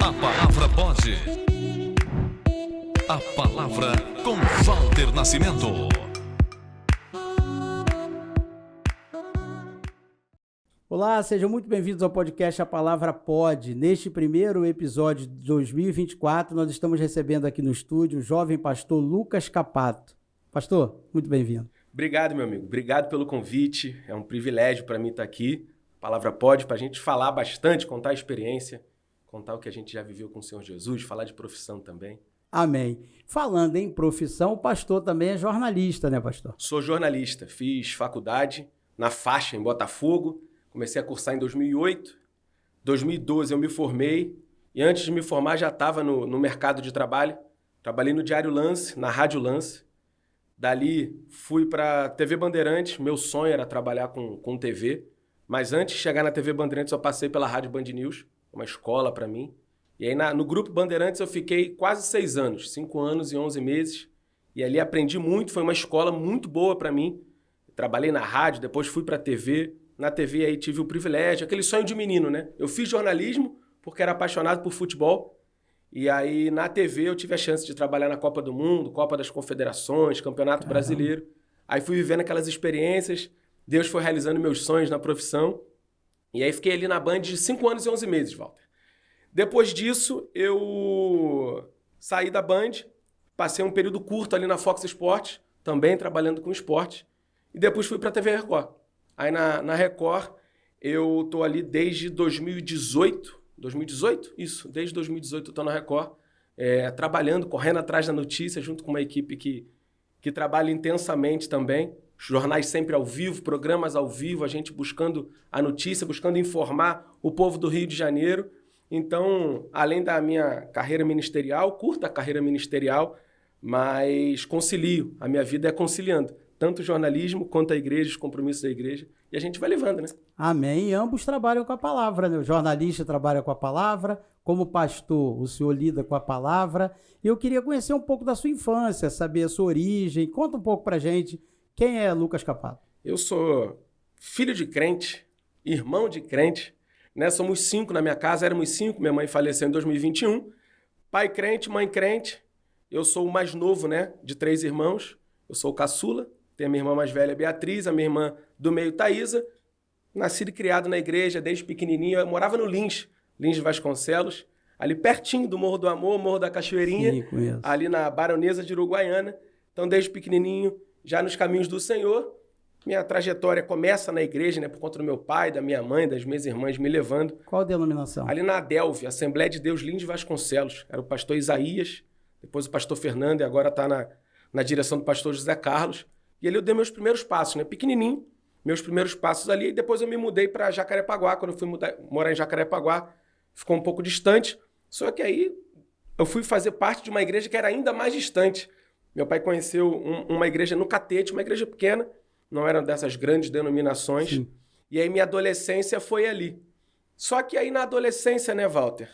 A palavra pode. A palavra com Walter Nascimento. Olá, sejam muito bem-vindos ao podcast A Palavra Pode. Neste primeiro episódio de 2024, nós estamos recebendo aqui no estúdio o jovem pastor Lucas Capato. Pastor, muito bem-vindo. Obrigado, meu amigo. Obrigado pelo convite. É um privilégio para mim estar aqui. A Palavra Pode, para a gente falar bastante, contar a experiência, contar o que a gente já viveu com o Senhor Jesus, falar de profissão também. Amém. Falando em profissão, o pastor também é jornalista, né, pastor? Sou jornalista. Fiz faculdade na Faixa, em Botafogo. Comecei a cursar em 2008. 2012 eu me formei. E antes de me formar já estava no mercado de trabalho. Trabalhei no Diário Lance, na Rádio Lance. Dali fui para TV Bandeirantes. Meu sonho era trabalhar com TV. Mas antes de chegar na TV Bandeirantes eu passei pela Rádio Band News, uma escola para mim. E aí no Grupo Bandeirantes eu fiquei quase 6 anos, 5 anos e 11 meses. E ali aprendi muito, foi uma escola muito boa para mim. Trabalhei na rádio, depois fui para a TV. Na TV aí tive o privilégio, aquele sonho de menino, né? Eu fiz jornalismo porque era apaixonado por futebol. E aí na TV eu tive a chance de trabalhar na Copa do Mundo, Copa das Confederações, Campeonato Brasileiro. Aí fui vivendo aquelas experiências, Deus foi realizando meus sonhos na profissão. E aí fiquei ali na Band de 5 anos e 11 meses, Walter. Depois disso eu saí da Band, passei um período curto ali na Fox Sports, também trabalhando com esporte. E depois fui para a TV Record. Aí na Record, eu tô ali desde 2018. 2018? Isso, desde 2018 eu tô na Record, trabalhando, correndo atrás da notícia, junto com uma equipe que trabalha intensamente também. Jornais sempre ao vivo, programas ao vivo, a gente buscando a notícia, buscando informar o povo do Rio de Janeiro. Então, além da minha carreira ministerial, curta carreira ministerial, mas concilio, a minha vida é conciliando. Tanto o jornalismo quanto a igreja, os compromissos da igreja. E a gente vai levando, né? Amém. E ambos trabalham com a palavra, né? O jornalista trabalha com a palavra, como pastor, o senhor lida com a palavra. E eu queria conhecer um pouco da sua infância, saber a sua origem. Conta um pouco pra gente, quem é Lucas Capato? Eu sou filho de crente, irmão de crente, né? Somos 5 na minha casa, éramos 5, minha mãe faleceu em 2021. Pai crente, mãe crente. Eu sou o mais novo, né? De 3 irmãos. Eu sou o caçula. Tem a minha irmã mais velha, Beatriz, a minha irmã do meio, Thaísa. Nascido e criado na igreja desde pequenininho. Eu morava no Lins Vasconcelos, ali pertinho do Morro do Amor, Morro da Cachoeirinha. Sim, conheço. Ali na Baronesa de Uruguaiana. Então, desde pequenininho, já nos caminhos do Senhor. Minha trajetória começa na igreja, né, por conta do meu pai, da minha mãe, das minhas irmãs me levando. Qual a denominação? Ali na Adelve, Assembleia de Deus Lins Vasconcelos. Era o pastor Isaías, depois o pastor Fernando e agora está na direção do pastor José Carlos. E ali eu dei meus primeiros passos, né? Pequenininho, meus primeiros passos ali. E depois eu me mudei para Jacarepaguá. Quando eu fui morar em Jacarepaguá, ficou um pouco distante. Só que aí eu fui fazer parte de uma igreja que era ainda mais distante. Meu pai conheceu uma igreja no Catete, uma igreja pequena. Não era dessas grandes denominações. Sim. E aí minha adolescência foi ali. Só que aí na adolescência, né, Walter?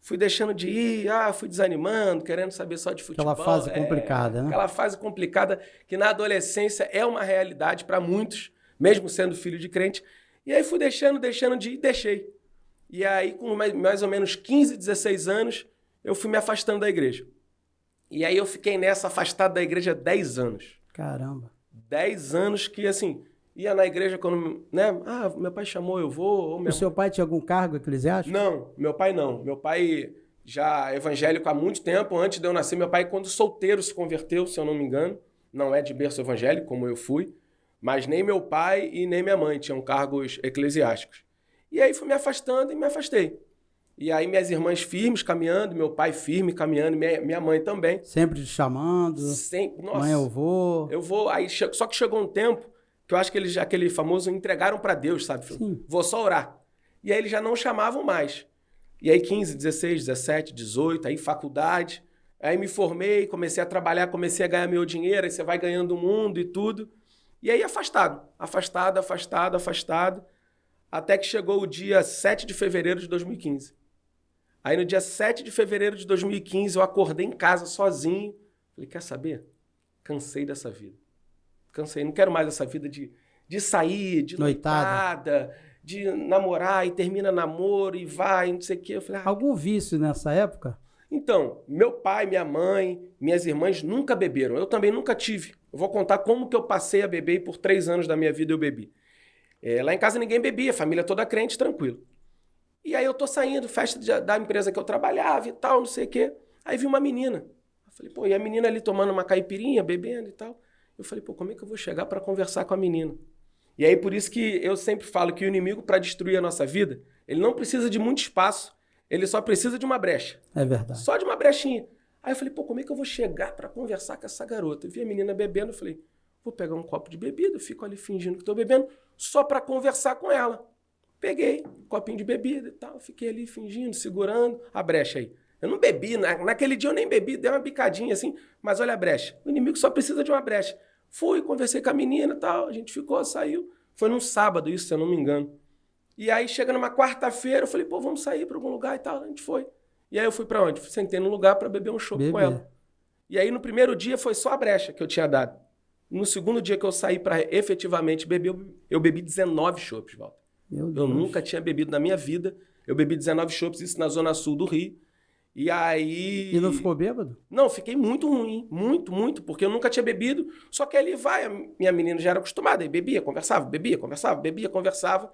Fui deixando de ir, fui desanimando, querendo saber só de futebol. Aquela fase complicada, né? Aquela fase complicada que na adolescência é uma realidade para muitos, mesmo sendo filho de crente. E aí fui deixando de ir, deixei. E aí com mais ou menos 15, 16 anos, eu fui me afastando da igreja. E aí eu fiquei nessa afastado da igreja 10 anos. Caramba. 10 anos que, assim, ia na igreja quando, né? Meu pai chamou, eu vou. O seu pai tinha algum cargo eclesiástico? Não, meu pai não. Meu pai já é evangélico há muito tempo. Antes de eu nascer, meu pai, quando solteiro, se converteu, se eu não me engano. Não é de berço evangélico, como eu fui. Mas nem meu pai e nem minha mãe tinham cargos eclesiásticos. E aí fui me afastando e me afastei. E aí minhas irmãs firmes caminhando, meu pai firme caminhando, minha mãe também. Sempre te chamando? Nossa, mãe, eu vou. Eu vou. Aí, só que chegou um tempo que eu acho que eles, aquele famoso, entregaram para Deus, sabe? Sim. Vou só orar. E aí eles já não chamavam mais. E aí 15, 16, 17, 18, aí faculdade. Aí me formei, comecei a trabalhar, comecei a ganhar meu dinheiro, aí você vai ganhando o mundo e tudo. E aí afastado, até que chegou o dia 7 de fevereiro de 2015. Aí no dia 7 de fevereiro de 2015 eu acordei em casa sozinho. Falei, quer saber? Cansei dessa vida. Cansei, não quero mais essa vida de sair, de noitada, de namorar e termina namoro e vai, não sei o quê. Eu falei, Algum vício nessa época? Então, meu pai, minha mãe, minhas irmãs nunca beberam. Eu também nunca tive. Eu vou contar como que eu passei a beber e por 3 anos da minha vida eu bebi. Lá em casa ninguém bebia, família toda crente, tranquilo. E aí eu tô saindo, festa da empresa que eu trabalhava e tal, não sei o quê. Aí vi uma menina. Eu falei, pô, e a menina ali tomando uma caipirinha, bebendo e tal. Eu falei, pô, como é que eu vou chegar para conversar com a menina? E aí por isso que eu sempre falo que o inimigo, para destruir a nossa vida, ele não precisa de muito espaço, ele só precisa de uma brecha. É verdade. Só de uma brechinha. Aí eu falei, pô, como é que eu vou chegar para conversar com essa garota? Eu vi a menina bebendo, eu falei, vou pegar um copo de bebida, eu fico ali fingindo que estou bebendo, só para conversar com ela. Peguei um copinho de bebida e tal, fiquei ali fingindo, segurando a brecha aí. Eu não bebi, naquele dia eu nem bebi, dei uma bicadinha assim, mas olha a brecha. O inimigo só precisa de uma brecha. Fui, conversei com a menina e tal, a gente ficou, saiu. Foi num sábado isso, se eu não me engano. E aí chega numa quarta-feira, eu falei, pô, vamos sair para algum lugar e tal. A gente foi. E aí eu fui para onde? Sentei num lugar para beber um chopp com ela. E aí no primeiro dia foi só a brecha que eu tinha dado. No segundo dia que eu saí para efetivamente beber, eu bebi 19 chopps, Walter. Eu nunca tinha bebido na minha vida. Eu bebi 19 chopps, isso na zona sul do Rio. E aí... E não ficou bêbado? Não, fiquei muito ruim. Muito, muito. Porque eu nunca tinha bebido. Só que ali vai, a minha menina já era acostumada. Aí bebia, conversava, bebia, conversava, bebia, conversava.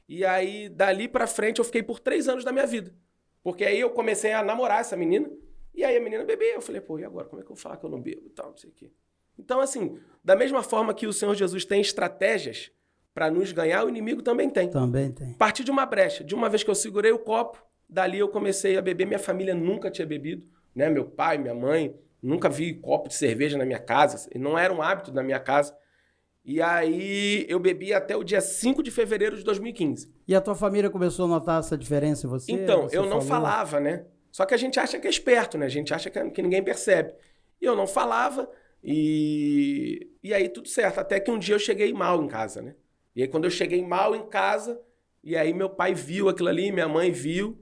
E aí, dali pra frente, eu fiquei por 3 anos da minha vida. Porque aí eu comecei a namorar essa menina. E aí a menina bebia. Eu falei, pô, e agora? Como é que eu vou falar que eu não bebo e tal, não sei o quê. Então, assim, da mesma forma que o Senhor Jesus tem estratégias para nos ganhar, o inimigo também tem. Também tem. A partir de uma brecha. De uma vez que eu segurei o copo, dali eu comecei a beber. Minha família nunca tinha bebido, né? Meu pai, minha mãe, nunca vi copo de cerveja na minha casa. Não era um hábito na minha casa. E aí eu bebi até o dia 5 de fevereiro de 2015. E a tua família começou a notar essa diferença em você? Então, você eu não falava, né? Só que a gente acha que é esperto, né? A gente acha que ninguém percebe. E eu não falava e aí tudo certo. Até que um dia eu cheguei mal em casa, né? E aí quando eu cheguei mal em casa, e aí meu pai viu aquilo ali, minha mãe viu.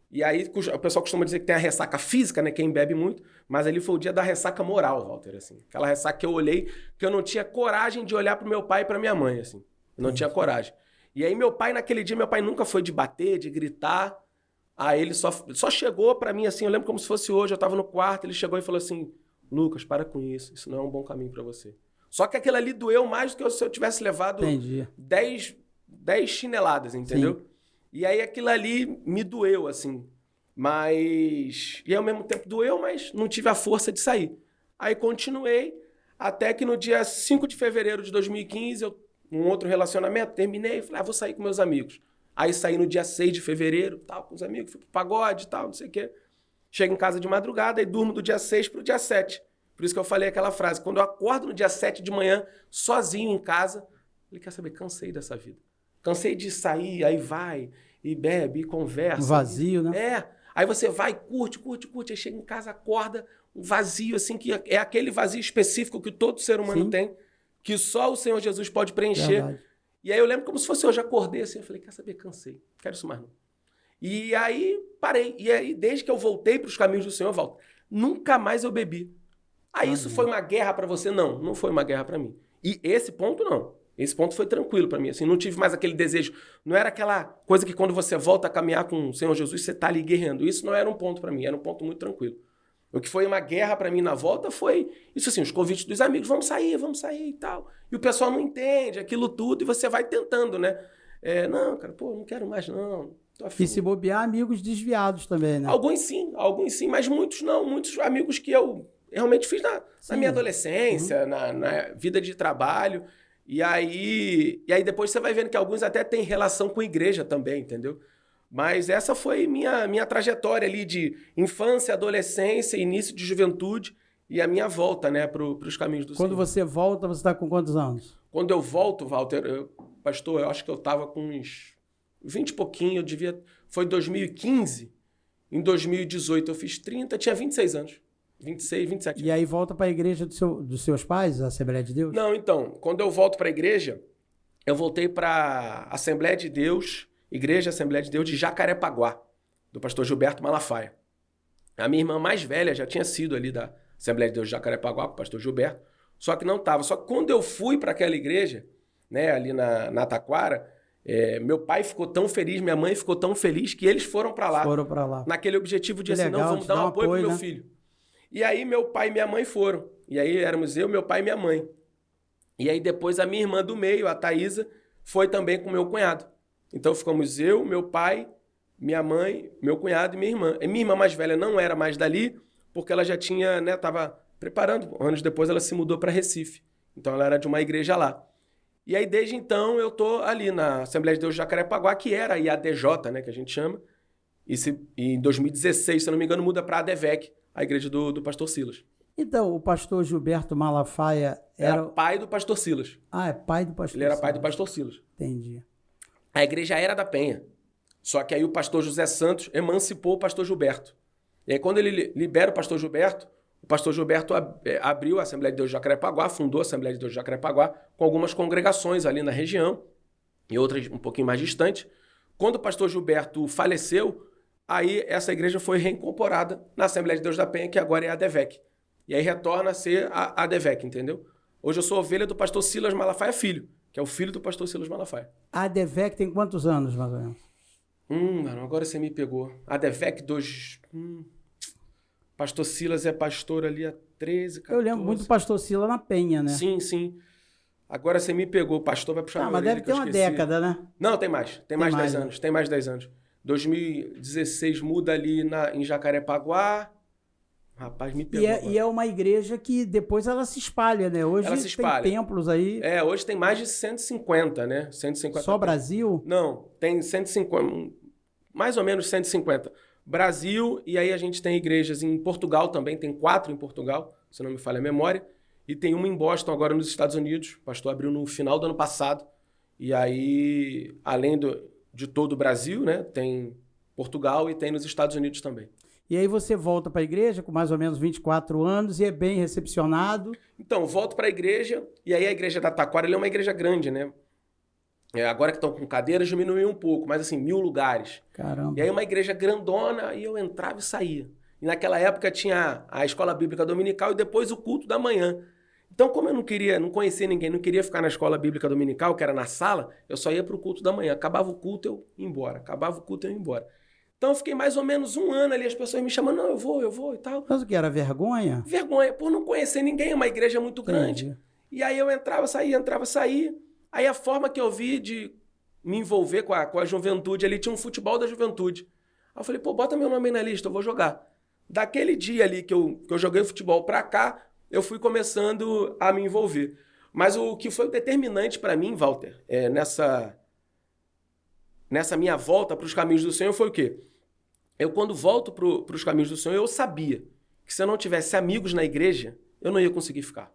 E aí o pessoal costuma dizer que tem a ressaca física, né? Quem bebe muito. Mas ali foi o dia da ressaca moral, Walter, assim. Aquela ressaca que eu olhei, que eu não tinha coragem de olhar pro meu pai e pra minha mãe, assim. Eu não tinha coragem. E aí meu pai, naquele dia, meu pai nunca foi de bater, de gritar. Aí ele só chegou pra mim, assim, eu lembro como se fosse hoje, eu tava no quarto, ele chegou e falou assim, Lucas, para com isso não é um bom caminho pra você. Só que aquilo ali doeu mais do que se eu tivesse levado 10 chineladas, entendeu? Sim. E aí aquilo ali me doeu, assim. Mas... E ao mesmo tempo doeu, mas não tive a força de sair. Aí continuei, até que no dia 5 de fevereiro de 2015, um outro relacionamento, terminei, falei, vou sair com meus amigos. Aí saí no dia 6 de fevereiro, tal, com os amigos, fui pro pagode e tal, não sei o quê. Chego em casa de madrugada e durmo do dia 6 pro dia 7. Por isso que eu falei aquela frase. Quando eu acordo no dia 7 de manhã, sozinho em casa, ele quer saber, cansei dessa vida. Cansei de sair, aí vai, e bebe, e conversa. Vazio, né? Aí você vai, curte, aí chega em casa, acorda, um vazio, assim, que é aquele vazio específico que todo ser humano tem, que só o Senhor Jesus pode preencher. Verdade. E aí eu lembro como se fosse hoje, acordei assim, eu falei, quer saber, cansei, não quero isso mais não. E aí parei. E aí, desde que eu voltei para os caminhos do Senhor, Walter, nunca mais eu bebi. Isso foi uma guerra para você? Não, não foi uma guerra para mim. E esse ponto, não. Esse ponto foi tranquilo para mim. Assim, não tive mais aquele desejo. Não era aquela coisa que quando você volta a caminhar com o Senhor Jesus, você tá ali guerreando. Isso não era um ponto para mim. Era um ponto muito tranquilo. O que foi uma guerra para mim na volta foi isso assim, os convites dos amigos. Vamos sair e tal. E o pessoal não entende aquilo tudo e você vai tentando, né? Não, cara, pô, não quero mais não. E se bobear, amigos desviados também, né? Alguns sim, mas muitos não. Muitos amigos que eu realmente fiz na minha adolescência, na vida de trabalho. E aí depois você vai vendo que alguns até têm relação com igreja também, entendeu? Mas essa foi minha trajetória ali de infância, adolescência, início de juventude e a minha volta, né, para os caminhos do Senhor. Quando você volta, você está com quantos anos? Quando eu volto, Walter, pastor, eu acho que eu estava com uns 20 e pouquinho, foi 2015. Em 2018 eu fiz 30, tinha 26 anos. 26, 27. E aí volta para a igreja dos seus pais, a Assembleia de Deus? Não, então, quando eu volto para a igreja, eu voltei para a Assembleia de Deus, Igreja Assembleia de Deus de Jacarepaguá, do pastor Gilberto Malafaia. A minha irmã mais velha já tinha sido ali da Assembleia de Deus de Jacarepaguá, com o pastor Gilberto, só que não estava. Só que quando eu fui para aquela igreja, né, ali na Taquara, Meu pai ficou tão feliz, minha mãe ficou tão feliz que eles foram para lá. Foram para lá. Naquele objetivo de Que assim, não, legal, vamos te dar dar um apoio pro meu né? filho. E aí meu pai e minha mãe foram. E aí éramos eu, meu pai e minha mãe. E aí depois a minha irmã do meio, a Thaísa, foi também com meu cunhado. Então ficamos eu, meu pai, minha mãe, meu cunhado e minha irmã. E minha irmã mais velha não era mais dali, porque ela já tinha, né, tava preparando. Anos depois ela se mudou para Recife. Então ela era de uma igreja lá. E aí desde então eu tô ali na Assembleia de Deus de Jacarepaguá, que era a IADJ, né, que a gente chama. E em 2016, se eu não me engano, muda para a ADVEC, a igreja do pastor Silas. Então, o pastor Gilberto Malafaia Era pai do pastor Silas. Ah, é pai do pastor Ele era Silas. pai do pastor Silas. Entendi. A igreja era da Penha. Só que aí o pastor José Santos emancipou o pastor Gilberto. E aí quando ele libera o pastor Gilberto abriu a Assembleia de Deus de Jacarepaguá, fundou a Assembleia de Deus de Jacarepaguá com algumas congregações ali na região e outras um pouquinho mais distante. Quando o pastor Gilberto faleceu, aí essa igreja foi reincorporada na Assembleia de Deus da Penha, que agora é a ADVEC. E aí retorna a ser a ADVEC, entendeu? Hoje eu sou ovelha do pastor Silas Malafaia Filho, que é o filho do pastor Silas Malafaia. A ADVEC tem quantos anos, mais ou menos? Mano, agora você me pegou. ADVEC pastor Silas é pastor ali há 13, 14... Eu lembro muito do pastor Silas na Penha, né? Sim, sim. Agora você me pegou, o pastor vai puxar minha mas orelha deve que ter eu uma esqueci. década, né? Não, tem mais. Tem mais 10 né? anos. Tem mais 10 anos. 2016 muda ali em Jacarepaguá. Rapaz, me pegou. E é uma igreja que depois ela se espalha, né? Hoje Ela se espalha. tem templos aí. Hoje tem mais de 150, né? 150. Só Brasil? Não, tem 150, mais ou menos 150. Brasil, e aí a gente tem igrejas em Portugal também, tem 4 em Portugal, se não me falha a memória, e tem uma em Boston agora nos Estados Unidos, o pastor abriu no final do ano passado, e aí, além de todo o Brasil, né, tem Portugal e tem nos Estados Unidos também. E aí você volta para a igreja com mais ou menos 24 anos e é bem recepcionado. Então, volto para a igreja, e aí a igreja da Taquara, ela é uma igreja grande, né? Agora que estão com cadeiras, diminuiu um pouco, mas assim, 1000 lugares. Caramba. E aí uma igreja grandona, e eu entrava e saía. E naquela época tinha a escola bíblica dominical e depois o culto da manhã. Então, como eu não conhecia ninguém, não queria ficar na escola bíblica dominical, que era na sala, eu só ia para o culto da manhã. Acabava o culto, eu ia embora. Acabava o culto, eu ia embora. Então, eu fiquei mais ou menos um ano ali, as pessoas me chamando, não, eu vou e tal. Mas o que era vergonha? Vergonha, por não conhecer ninguém, é uma igreja muito grande. Entendi. E aí eu entrava, saía. Aí a forma que eu vi de me envolver com a juventude ali, tinha um futebol da juventude. Aí eu falei, bota meu nome aí na lista, eu vou jogar. Daquele dia ali que eu joguei futebol pra cá, eu fui começando a me envolver. Mas o que foi determinante para mim, Walter, nessa minha volta para os caminhos do Senhor foi o quê? Eu, quando volto para os caminhos do Senhor, eu sabia que se eu não tivesse amigos na igreja, eu não ia conseguir ficar.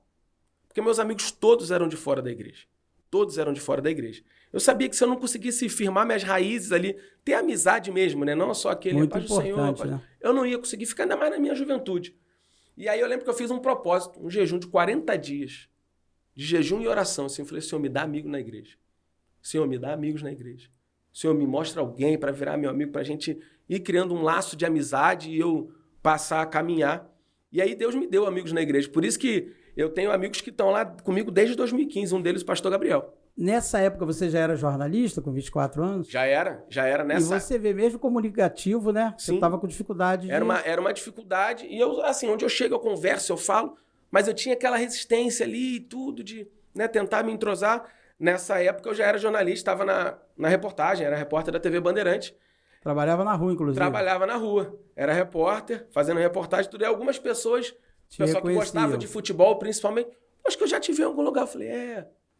Porque meus amigos todos eram de fora da igreja. Todos eram de fora da igreja. Eu sabia que se eu não conseguisse firmar minhas raízes ali, ter amizade mesmo, né? Não só aquele muito paz do Senhor, né? eu não ia conseguir ficar, ainda mais na minha juventude. E aí eu lembro que eu fiz um propósito, um jejum de 40 dias, de jejum e oração. Assim, eu falei, Senhor, me dá amigo na igreja. Senhor, me dá amigos na igreja. Senhor, me mostra alguém para virar meu amigo, para a gente ir criando um laço de amizade e eu passar a caminhar. E aí Deus me deu amigos na igreja. Por isso que eu tenho amigos que estão lá comigo desde 2015, um deles o pastor Gabriel. Nessa época você já era jornalista, com 24 anos? Já era nessa... E você vê mesmo comunicativo, né? Sim. Você estava com dificuldade de... Era uma dificuldade, e eu, assim, onde eu chego eu converso, eu falo, mas eu tinha aquela resistência ali e tudo de, né, tentar me entrosar. Nessa época eu já era jornalista, estava na reportagem, era repórter da TV Bandeirante. Trabalhava na rua, inclusive. Trabalhava na rua, era repórter, fazendo reportagem, tudo. E algumas pessoas, pessoal que gostava de futebol, principalmente, acho que eu já te vi em algum lugar. Eu falei,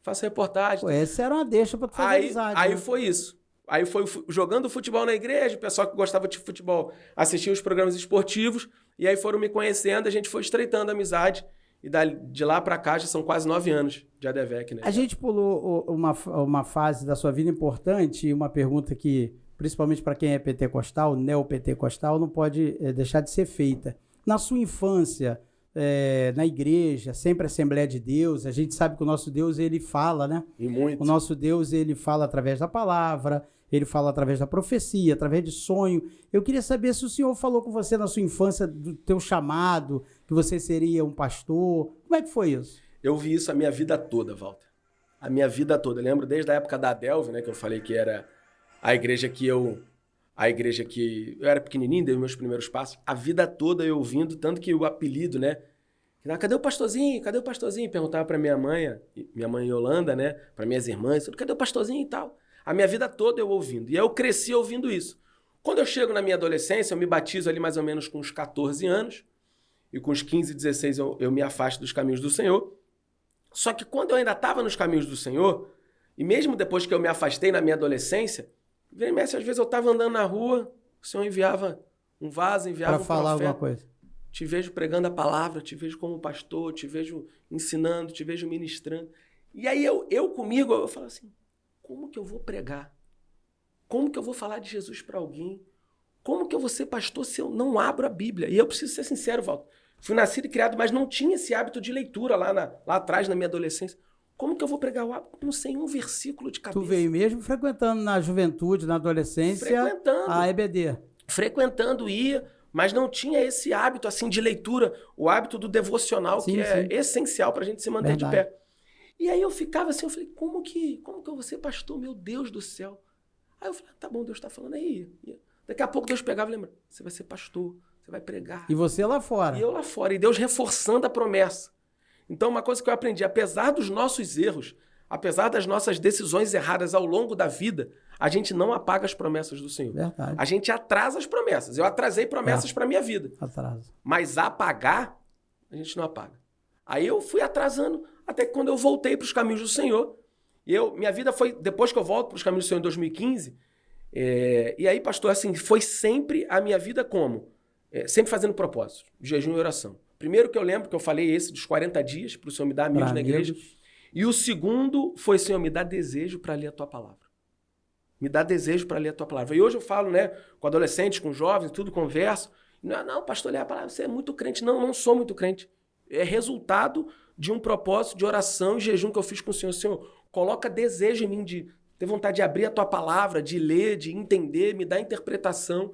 faço reportagem. Pô, essa era uma deixa pra tu fazer amizade. Aí né? foi isso. Aí foi jogando futebol na igreja, o pessoal que gostava de futebol assistia os programas esportivos, e aí foram me conhecendo, a gente foi estreitando a amizade, e de lá pra cá já são quase 9 anos de ADVEC, né? A gente pulou uma fase da sua vida importante, e uma pergunta que, principalmente para quem é pentecostal, neopentecostal, não pode deixar de ser feita. Na sua infância, na igreja, sempre Assembleia de Deus, a gente sabe que o nosso Deus, ele fala, né? E muito. O nosso Deus, ele fala através da palavra, ele fala através da profecia, através de sonho. Eu queria saber se o senhor falou com você na sua infância do teu chamado, que você seria um pastor. Como é que foi isso? Eu vi isso a minha vida toda, Walter. a minha vida toda. Eu lembro desde a época da Adelve, né, que eu falei que era a igreja que eu era pequenininho, dei os meus primeiros passos. A vida toda eu ouvindo, tanto que o apelido, né? Cadê o pastorzinho? Cadê o pastorzinho? Perguntava pra minha mãe Yolanda, né? Pra minhas irmãs, cadê o pastorzinho e tal? A minha vida toda eu ouvindo. E aí eu cresci ouvindo isso. Quando eu chego na minha adolescência, eu me batizo ali mais ou menos com uns 14 anos. E com uns 15, 16 eu me afasto dos caminhos do Senhor. Só que quando eu ainda estava nos caminhos do Senhor, e mesmo depois que eu me afastei na minha adolescência, às vezes eu estava andando na rua, o Senhor enviava um vaso, enviava um falar profeta. alguma coisa. Te vejo pregando a palavra, te vejo como pastor, te vejo ensinando, te vejo ministrando. E aí comigo, eu falo assim, como que eu vou pregar? Como que eu vou falar de Jesus para alguém? Como que eu vou ser pastor se eu não abro a Bíblia? E eu preciso ser sincero, Walter. Fui nascido e criado, mas não tinha esse hábito de leitura lá atrás, na minha adolescência. Como que eu vou pregar o hábito? Não sei um versículo de cabeça. Tu veio mesmo frequentando na juventude, na adolescência, a EBD. Frequentando, ia, mas não tinha esse hábito assim de leitura, o hábito do devocional, sim, que é essencial para a gente se manter de pé. E aí eu ficava assim, eu falei, como que eu vou ser pastor? Meu Deus do céu. Aí eu falei, tá bom, Deus está falando aí. Daqui a pouco Deus pegava e lembrava, você vai ser pastor, você vai pregar. E você lá fora. E eu lá fora. E Deus reforçando a promessa. Então, uma coisa que eu aprendi, apesar dos nossos erros, apesar das nossas decisões erradas ao longo da vida, a gente não apaga as promessas do Senhor. Verdade. A gente atrasa as promessas. Eu atrasei promessas para a minha vida. Atrasa. Mas apagar, a gente não apaga. Aí eu fui atrasando, até que quando eu voltei para os caminhos do Senhor, minha vida foi, depois que eu volto para os caminhos do Senhor em 2015, e aí, pastor, assim, foi sempre a minha vida como? Sempre fazendo propósitos, jejum e oração. Primeiro que eu lembro que eu falei esse dos 40 dias, para o Senhor me dar amigos na igreja. E o segundo foi, Senhor, me dá desejo para ler a tua palavra. Me dá desejo para ler a tua palavra. E hoje eu falo, né, com adolescentes, com jovens, tudo converso. Não, pastor, ler a palavra, você é muito crente. Não, não sou muito crente. É resultado de um propósito de oração e jejum que eu fiz com o Senhor. Senhor, coloca desejo em mim de ter vontade de abrir a tua palavra, de ler, de entender, me dá interpretação.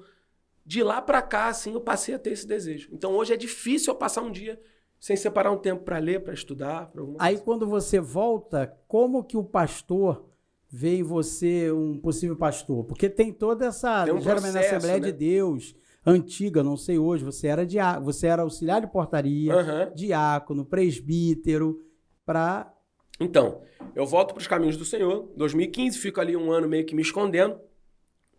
De lá para cá, assim, eu passei a ter esse desejo. Então, hoje é difícil eu passar um dia sem separar um tempo para ler, para estudar, para alguma coisa. Aí, quando você volta, como que o pastor vê em você um possível pastor? Porque tem toda essa... Tem um geralmente na Assembleia de Deus, antiga, não sei hoje, você era auxiliar de portaria, diácono, presbítero, para... Então, eu volto para os caminhos do Senhor, 2015, fico ali um ano meio que me escondendo,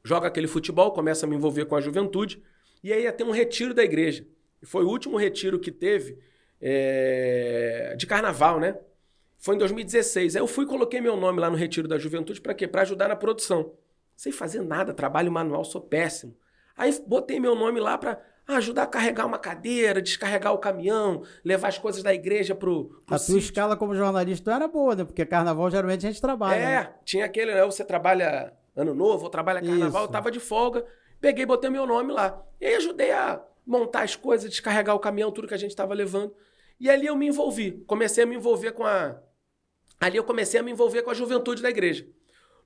jogo aquele futebol, começo a me envolver com a juventude, e aí ia ter um retiro da igreja. E foi o último retiro que teve de carnaval, né? Foi em 2016. Aí eu fui e coloquei meu nome lá no retiro da juventude, para quê? Para ajudar na produção. Não sei fazer nada, trabalho manual, sou péssimo. Aí botei meu nome lá para ajudar a carregar uma cadeira, descarregar o caminhão, levar as coisas da igreja pro A tua escala como jornalista era boa, né? Porque carnaval geralmente a gente trabalha. né? Tinha aquele, né? Você trabalha ano novo, ou trabalha carnaval, eu tava de folga, peguei e botei meu nome lá. E aí ajudei a montar as coisas, descarregar o caminhão, tudo que a gente tava levando. E ali eu me envolvi, comecei a me envolver com a juventude da igreja.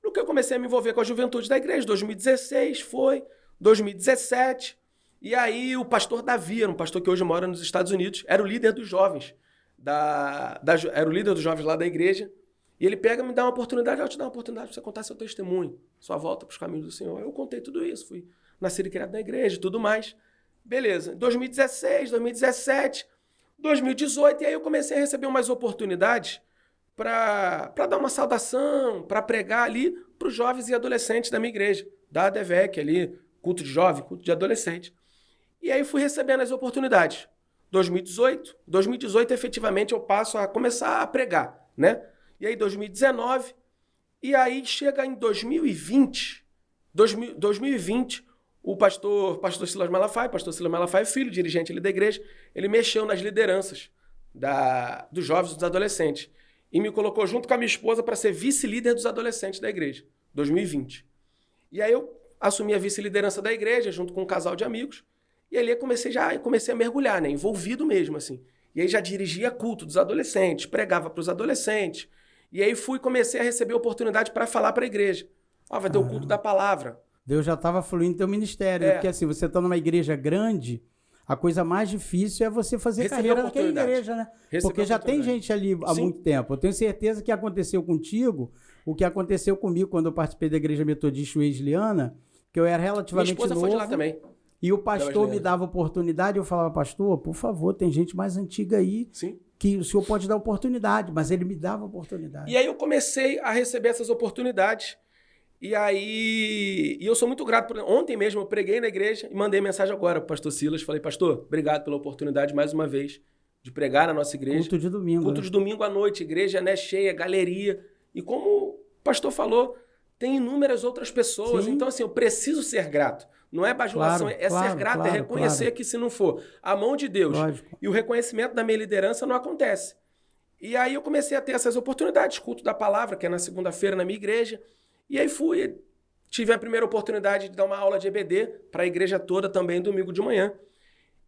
No que eu comecei a me envolver com a juventude da igreja, 2016 foi, 2017, e aí o pastor Davi, era um pastor que hoje mora nos Estados Unidos, era o líder dos jovens, era o líder dos jovens lá da igreja, e ele pega e me dá uma oportunidade, eu te dar uma oportunidade para você contar seu testemunho, sua volta para os caminhos do Senhor. Eu contei tudo isso, fui nascido e criado na igreja e tudo mais. Beleza, 2016, 2017, 2018, e aí eu comecei a receber umas oportunidades para dar uma saudação, para pregar ali para os jovens e adolescentes da minha igreja, da ADVEC ali, culto de jovem, culto de adolescente. E aí fui recebendo as oportunidades. 2018 efetivamente eu passo a começar a pregar, né? E aí 2019, e aí chega em 2020, o pastor Silas Malafaia, filho, dirigente ali da igreja, ele mexeu nas lideranças dos jovens e dos adolescentes. E me colocou junto com a minha esposa para ser vice-líder dos adolescentes da igreja, 2020. E aí eu assumi a vice-liderança da igreja, junto com um casal de amigos, e ali eu comecei a mergulhar, né, envolvido mesmo, assim. E aí já dirigia culto dos adolescentes, pregava para os adolescentes, e aí comecei a receber oportunidade para falar para a igreja. Vai ter o culto da palavra. Deus já estava fluindo teu ministério, porque assim, você está numa igreja grande, A coisa mais difícil é você fazer Receber carreira naquela oportunidade. igreja, né? Receber Porque já tem oportunidade. gente ali há Sim. muito tempo. Eu tenho certeza que aconteceu contigo o que aconteceu comigo quando eu participei da Igreja Metodista Wesleyana, que eu era Minha relativamente esposa novo. foi de lá também. E o pastor Wesleyana. me dava oportunidade, eu falava, pastor, por favor, tem gente mais antiga aí Sim. que o senhor pode dar oportunidade, mas ele me dava oportunidade. E aí eu comecei a receber essas oportunidades. E eu sou muito grato. Ontem mesmo eu preguei na igreja e mandei mensagem agora pro pastor Silas. Falei, pastor, obrigado pela oportunidade mais uma vez de pregar na nossa igreja. Culto de domingo. Culto de domingo à noite, igreja, né, cheia, galeria. E como o pastor falou, tem inúmeras outras pessoas. Sim. Então, assim, eu preciso ser grato. Não é bajulação, Claro, é claro, ser grato, claro, é reconhecer claro. que se não for a mão de Deus Lógico. e o reconhecimento da minha liderança, não acontece. E aí eu comecei a ter essas oportunidades, culto da palavra, que é na segunda-feira na minha igreja. E aí tive a primeira oportunidade de dar uma aula de EBD para a igreja toda também domingo de manhã.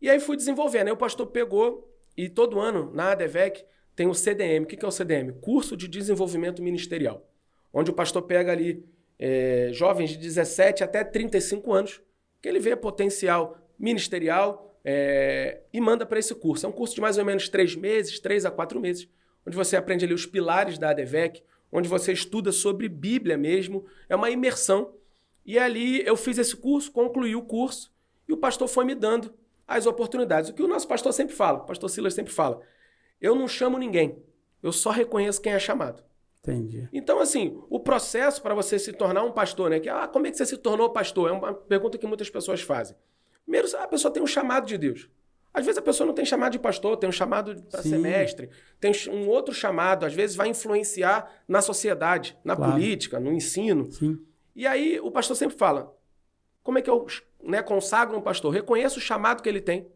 E aí fui desenvolvendo. Aí o pastor pegou, e todo ano na ADVEC tem o CDM. O que é o CDM? Curso de Desenvolvimento Ministerial. Onde o pastor pega ali jovens de 17 até 35 anos, que ele vê potencial ministerial e manda para esse curso. É um curso de mais ou menos 3 meses, 3 a 4 meses, onde você aprende ali os pilares da ADVEC, onde você estuda sobre Bíblia mesmo, é uma imersão. E ali eu fiz esse curso, concluí o curso, e o pastor foi me dando as oportunidades. O que o nosso pastor sempre fala, o pastor Silas sempre fala, eu não chamo ninguém, eu só reconheço quem é chamado. Entendi. Então, assim, o processo para você se tornar um pastor, né? Como é que você se tornou pastor? É uma pergunta que muitas pessoas fazem. Primeiro, a pessoa tem um chamado de Deus. Às vezes a pessoa não tem chamado de pastor, tem um chamado para ser mestre, tem um outro chamado, às vezes vai influenciar na sociedade, na política, no ensino. Sim. E aí o pastor sempre fala, como é que eu consagro um pastor? Reconheço o chamado que ele tem,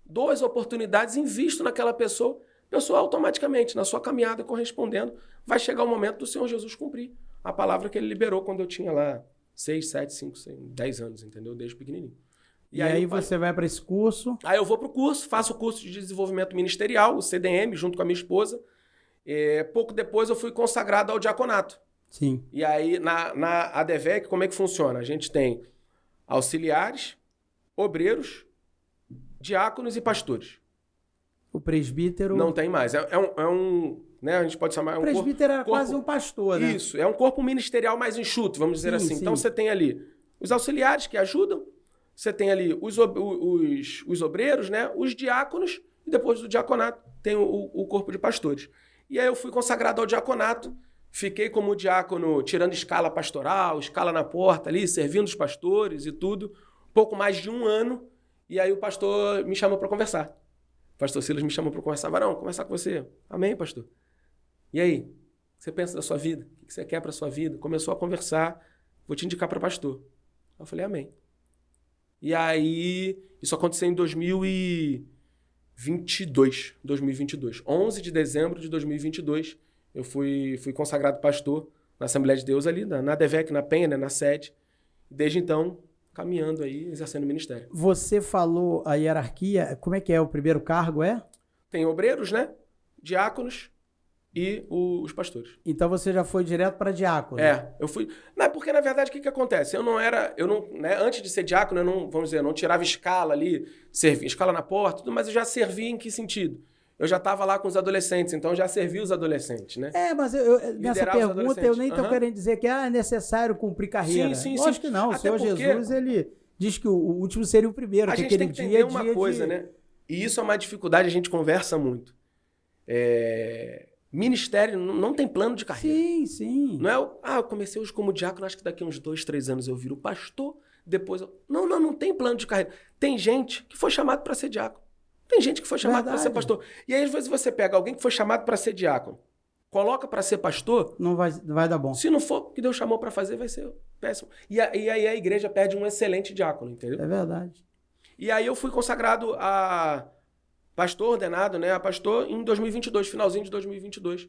dou as oportunidades, invisto naquela pessoa, a pessoa automaticamente, na sua caminhada correspondendo, vai chegar o momento do Senhor Jesus cumprir a palavra que ele liberou quando eu tinha lá 6, 7, 5, 6, 10 anos, entendeu? Desde pequenininho. E aí você vai para esse curso? Aí eu vou para o curso, faço o curso de desenvolvimento ministerial, o CDM, junto com a minha esposa. Pouco depois eu fui consagrado ao diaconato. Sim. E aí na ADVEC, como é que funciona? A gente tem auxiliares, obreiros, diáconos e pastores. O presbítero... Não tem mais. É um né, a gente pode chamar... O presbítero era quase um pastor, né? Isso, é um corpo ministerial mais enxuto, vamos dizer assim. Sim. Então você tem ali os auxiliares que ajudam, você tem ali os obreiros, né? Os diáconos, e depois do diaconato tem o corpo de pastores. E aí eu fui consagrado ao diaconato, fiquei como diácono tirando escala pastoral, escala na porta ali, servindo os pastores e tudo, pouco mais de 1 ano, e aí o pastor me chamou para conversar. O pastor Silas me chamou para conversar. Varão, conversar com você. Amém, pastor? E aí? O que você pensa da sua vida? O que você quer para a sua vida? Começou a conversar, vou te indicar para pastor. Eu falei, amém. E aí, isso aconteceu em 2022. 11 de dezembro de 2022, eu fui consagrado pastor na Assembleia de Deus ali, na ADVEC, na Penha, né, na sede. Desde então, caminhando aí, exercendo o ministério. Você falou a hierarquia, como é que é o primeiro cargo, Tem obreiros, né? Diáconos e os pastores. Então você já foi direto para diácono. Eu fui... Não, porque, na verdade, o que acontece? Antes de ser diácono, eu não tirava escala ali, escala na porta, tudo, mas eu já servia em que sentido? Eu já estava lá com os adolescentes, então eu já servia os adolescentes, né? Mas nessa pergunta eu nem estou querendo dizer que é necessário cumprir carreira. Sim. Lógico que não. Até o Senhor Jesus, ele diz que o último seria o primeiro. A gente tem que entender uma coisa, né? E isso é uma dificuldade, a gente conversa muito. Ministério não tem plano de carreira. Sim. Não é eu comecei hoje como diácono, acho que daqui a uns 2, 3 anos eu viro pastor, depois eu... Não tem plano de carreira. Tem gente que foi chamado para ser diácono. Tem gente que foi chamado para ser pastor. E aí, às vezes, você pega alguém que foi chamado para ser diácono, coloca para ser pastor... Não vai dar bom. Se não for o que Deus chamou para fazer, vai ser péssimo. E aí a igreja perde um excelente diácono, entendeu? É verdade. E aí eu fui consagrado a pastor, ordenado, né? A pastor em 2022, finalzinho de 2022.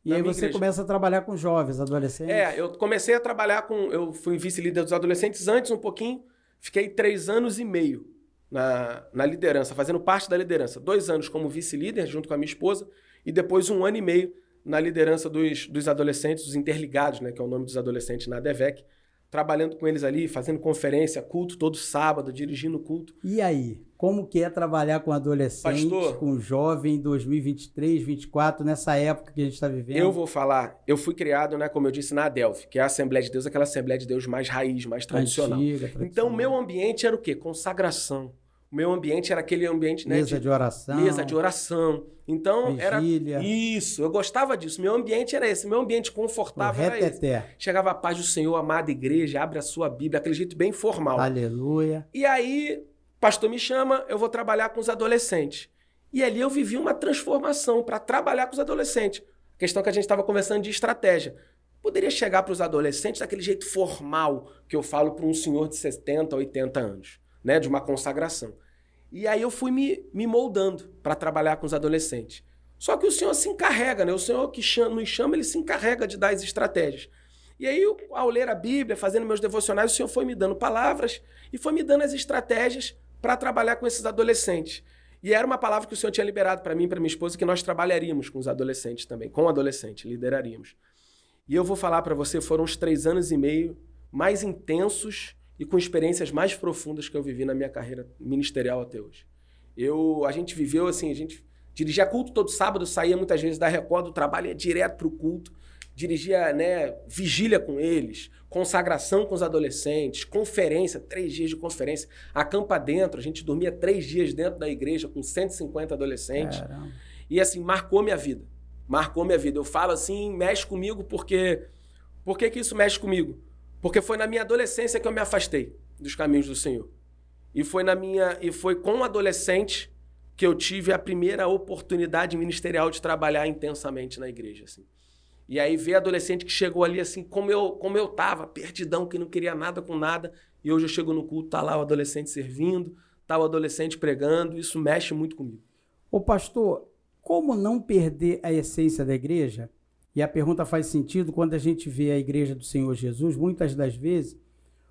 E aí você começa a trabalhar com jovens, adolescentes? Eu comecei a trabalhar eu fui vice-líder dos adolescentes antes um pouquinho, fiquei 3 anos e meio na liderança, fazendo parte da liderança. 2 anos como vice-líder, junto com a minha esposa, e depois 1 ano e meio na liderança dos adolescentes, dos interligados, né, que é o nome dos adolescentes na ADVEC, trabalhando com eles ali, fazendo conferência, culto todo sábado, dirigindo o culto. E aí, como que é trabalhar com adolescente, Pastor, com jovem em 2023, 2024, nessa época que a gente está vivendo? Eu vou falar, eu fui criado, né, como eu disse, na Adelphi, que é a Assembleia de Deus, aquela Assembleia de Deus mais raiz, mais tradicional. Antiga, Então, o meu ambiente era o quê? Consagração. O meu ambiente era aquele ambiente, né, mesa de oração. Mesa de oração. Então, vigília. era isso. Eu gostava disso. Meu ambiente era esse. Meu ambiente confortável era esse. Chegava a paz do Senhor, amada igreja, abre a sua Bíblia, aquele jeito bem formal. Aleluia. E aí, o pastor me chama, eu vou trabalhar com os adolescentes. E ali eu vivi uma transformação para trabalhar com os adolescentes. A questão que a gente estava conversando de estratégia. Poderia chegar para os adolescentes daquele jeito formal que eu falo para um senhor de 70, 80 anos. Né, de uma consagração. E aí eu fui me moldando para trabalhar com os adolescentes. Só que o Senhor se encarrega, né? O Senhor que nos chama, ele se encarrega de dar as estratégias. E aí, ao ler a Bíblia, fazendo meus devocionais, o Senhor foi me dando palavras e foi me dando as estratégias para trabalhar com esses adolescentes. E era uma palavra que o Senhor tinha liberado para mim e para minha esposa, que nós trabalharíamos com os adolescentes também, com adolescentes, lideraríamos. E eu vou falar para você, foram os 3 anos e meio mais intensos e com experiências mais profundas que eu vivi na minha carreira ministerial até hoje. A gente viveu assim, a gente dirigia culto todo sábado, saía muitas vezes da Record do trabalho, ia direto para o culto, dirigia, né, vigília com eles, consagração com os adolescentes, conferência, 3 dias de conferência, acampa dentro, a gente dormia 3 dias dentro da igreja com 150 adolescentes. Caramba. E assim, marcou minha vida. Eu falo assim, mexe comigo porque... Por que isso mexe comigo? Porque foi na minha adolescência que eu me afastei dos caminhos do Senhor. E foi com um adolescente que eu tive a primeira oportunidade ministerial de trabalhar intensamente na igreja. Assim. E aí ver adolescente que chegou ali assim, como eu tava, perdidão, que não queria nada com nada. E hoje eu chego no culto, tá lá o adolescente servindo, tá o adolescente pregando. Isso mexe muito comigo. Ô pastor, como não perder a essência da igreja? E a pergunta faz sentido quando a gente vê a igreja do Senhor Jesus, muitas das vezes,